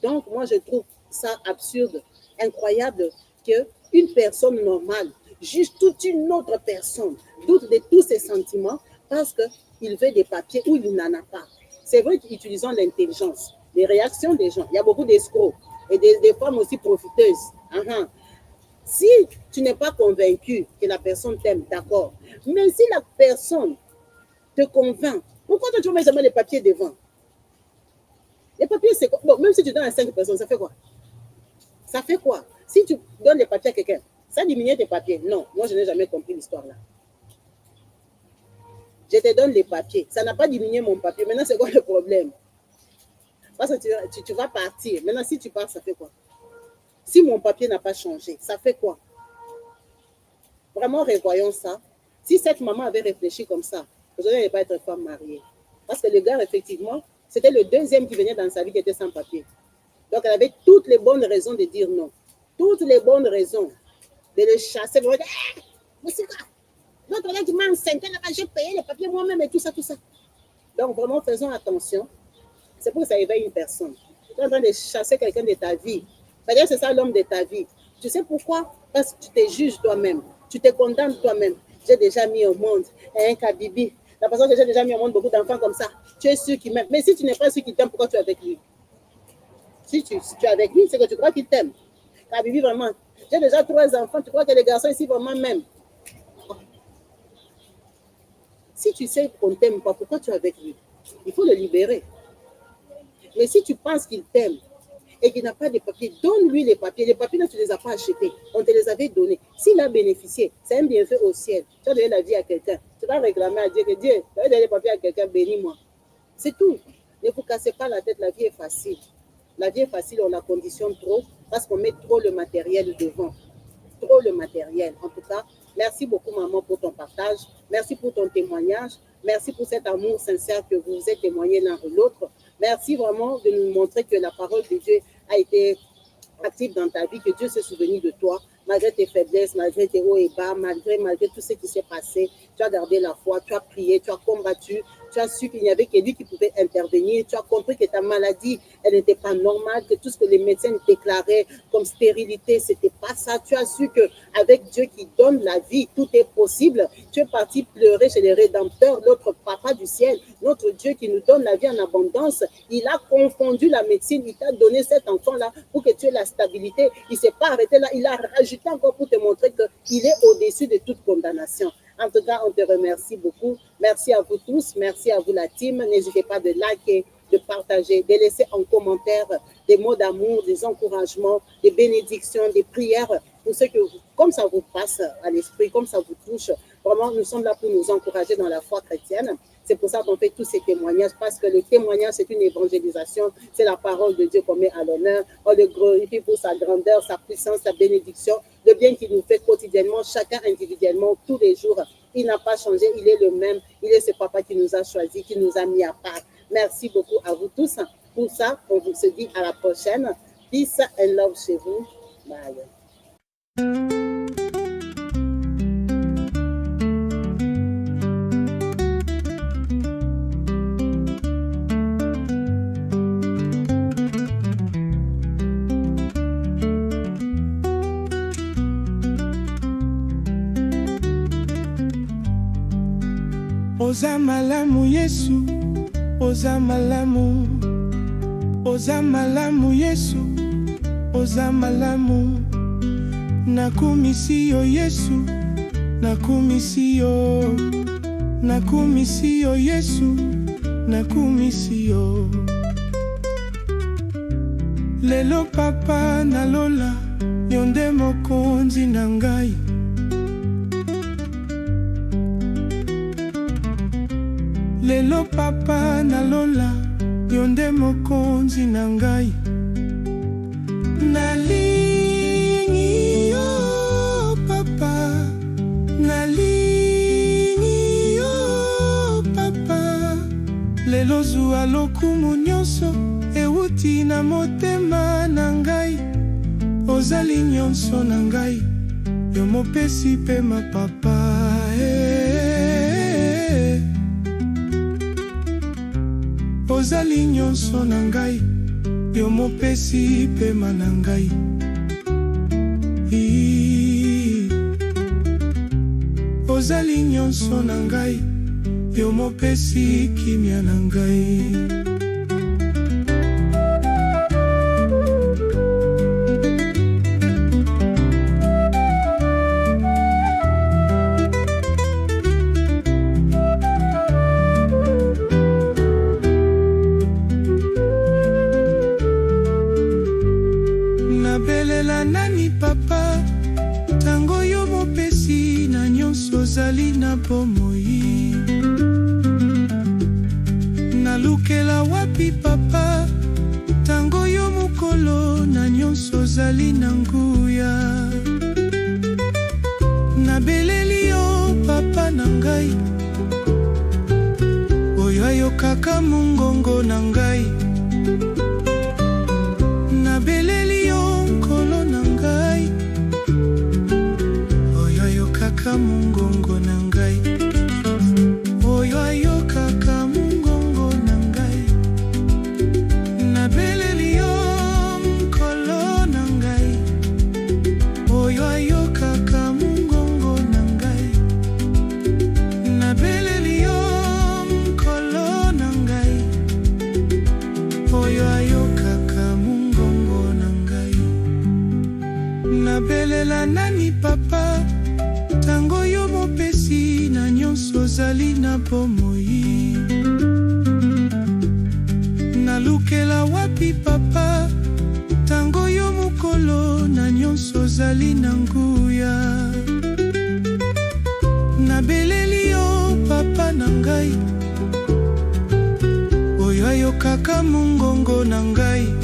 Donc, moi, je trouve ça absurde, incroyable qu'une personne normale juge toute une autre personne, doute de tous ses sentiments parce qu'il veut des papiers ou il n'en a pas. C'est vrai qu'utilisant l'intelligence, les réactions des gens, il y a beaucoup d'escrocs et des femmes aussi profiteuses. Si tu n'es pas convaincu que la personne t'aime, d'accord. Mais si la personne te convainc, pourquoi tu mets jamais les papiers devant? Les papiers, c'est quoi? Bon, même si tu donnes à 5 personnes, ça fait quoi? Ça fait quoi? Si tu donnes les papiers à quelqu'un, ça diminue tes papiers. Non, moi, je n'ai jamais compris l'histoire là. Je te donne les papiers. Ça n'a pas diminué mon papier. Maintenant, c'est quoi le problème? Parce que tu vas partir. Maintenant, si tu pars, ça fait quoi? Si mon papier n'a pas changé, ça fait quoi? Vraiment, revoyons ça. Si cette maman avait réfléchi comme ça, aujourd'hui, elle n'allait pas être femme mariée. Parce que le gars, effectivement, c'était le deuxième qui venait dans sa vie qui était sans papier. Donc, elle avait toutes les bonnes raisons de dire non. Toutes les bonnes raisons de le chasser. De dire, mais c'est quoi? L'autre là qui m'a enceinte, j'ai payé les papiers moi-même et tout ça, tout ça. Donc, vraiment, faisons attention. C'est pour que ça éveille une personne. Tu es en train de chasser quelqu'un de ta vie. C'est-à-dire que c'est ça l'homme de ta vie. Tu sais pourquoi? Parce que tu te juges toi-même. Tu te condamnes toi-même. J'ai déjà mis au monde un Kabibi. La personne que j'ai déjà mis au monde beaucoup d'enfants comme ça. Tu es sûr qu'il m'aime. Mais si tu n'es pas sûr qu'il t'aime, pourquoi tu es avec lui? Si tu es avec lui, c'est que tu crois qu'il t'aime. Kabibi, vraiment. J'ai déjà 3 enfants. Tu crois que les garçons ici vraiment m'aiment? Si tu sais qu'on ne t'aime pas, pourquoi tu es avec lui? Il faut le libérer. Mais si tu penses qu'il t'aime et qu'il n'a pas de papiers, donne-lui les papiers. Les papiers, là, tu ne les as pas achetés. On te les avait donnés. S'il a bénéficié, c'est un bienfait au ciel. Tu as donné la vie à quelqu'un. Tu vas réclamer à Dieu que Dieu, tu as donné les papiers à quelqu'un, bénis-moi. C'est tout. Ne vous cassez pas la tête, la vie est facile. La vie est facile, on la conditionne trop parce qu'on met trop le matériel devant. Trop le matériel. En tout cas, merci beaucoup, maman, pour ton partage. Merci pour ton témoignage. Merci pour cet amour sincère que vous vous êtes témoigné l'un de l'autre. Merci vraiment de nous montrer que la parole de Dieu a été active dans ta vie, que Dieu s'est souvenu de toi, malgré tes faiblesses, malgré tes hauts et bas, malgré tout ce qui s'est passé. Tu as gardé la foi, tu as prié, tu as combattu, tu as su qu'il n'y avait que lui qui pouvait intervenir, tu as compris que ta maladie, elle n'était pas normale, que tout ce que les médecins déclaraient comme stérilité, c'était pas ça. Tu as su qu'avec Dieu qui donne la vie, tout est possible. Tu es parti pleurer chez les rédempteurs, notre papa du ciel, notre Dieu qui nous donne la vie en abondance. Il a confondu la médecine, il t'a donné cet enfant-là pour que tu aies la stabilité. Il ne s'est pas arrêté là, il a rajouté encore pour te montrer qu'il est au-dessus de toute condamnation. En tout cas, on te remercie beaucoup. Merci à vous tous. Merci à vous, la team. N'hésitez pas de liker, de partager, de laisser en commentaire des mots d'amour, des encouragements, des bénédictions, des prières pour ceux que, comme ça vous passe à l'esprit, comme ça vous touche. Vraiment, nous sommes là pour nous encourager dans la foi chrétienne. C'est pour ça qu'on fait tous ces témoignages, parce que le témoignage, c'est une évangélisation, c'est la parole de Dieu qu'on met à l'honneur. On le glorifie pour sa grandeur, sa puissance, sa bénédiction, le bien qu'il nous fait quotidiennement, chacun individuellement, tous les jours. Il n'a pas changé, il est le même. Il est ce papa qui nous a choisis, qui nous a mis à part. Merci beaucoup à vous tous. Pour ça, on vous se dit à la prochaine. Peace and love chez vous. Bye. Oza malamu Yesu, oza malamu, oza malamu Yesu, oza malamu. Nakumisi yo Yesu, nakumisi yo, nakumisi yo Yesu, nakumisi yo. Lelo papa nalola, yo nde mokonzi na ngai. Lelo papa nalola, yo nde mokonzi na ngai. Nalingi yo papa, nalingi yo papa. Lelo zuwa lokumu nyonso euti na motema na ngai. Ozali nyonso na ngai, yo mopesi pe ma papa. Ozali nyonso na ngai, yo mopesi pema na ngai. Ozali nyonso na ngai, yo mopesi kimia na ngai. Nani papa, tango yo mopesi na nyonso zali na bomoi. Nalukela wapi papa, tango yo mokolo na nyonso zali na nguya. Nabeleli yo papa na ngai, oyo ayokaka mongongo na ngai. Nabeleli yo nkolo na ngai, oyo ayokaka mongongo na ngai. Oyo ayokaka mongongo na ngai. Nabeleli yo nkolo na ngai, oyo ayokaka mongongo na ngai. Nabeleli yo nkolo na ngai, oyo ayokaka mongongo na ngai. Nabelela nani papa, tango yo mopesi na nyonso zali na bomoi. Nalukela wapi papa, tango yo mokolo na nyonso zali na nguya. Nabeleli yo papa na ngai, oyo ayokaka mongongo na ngai.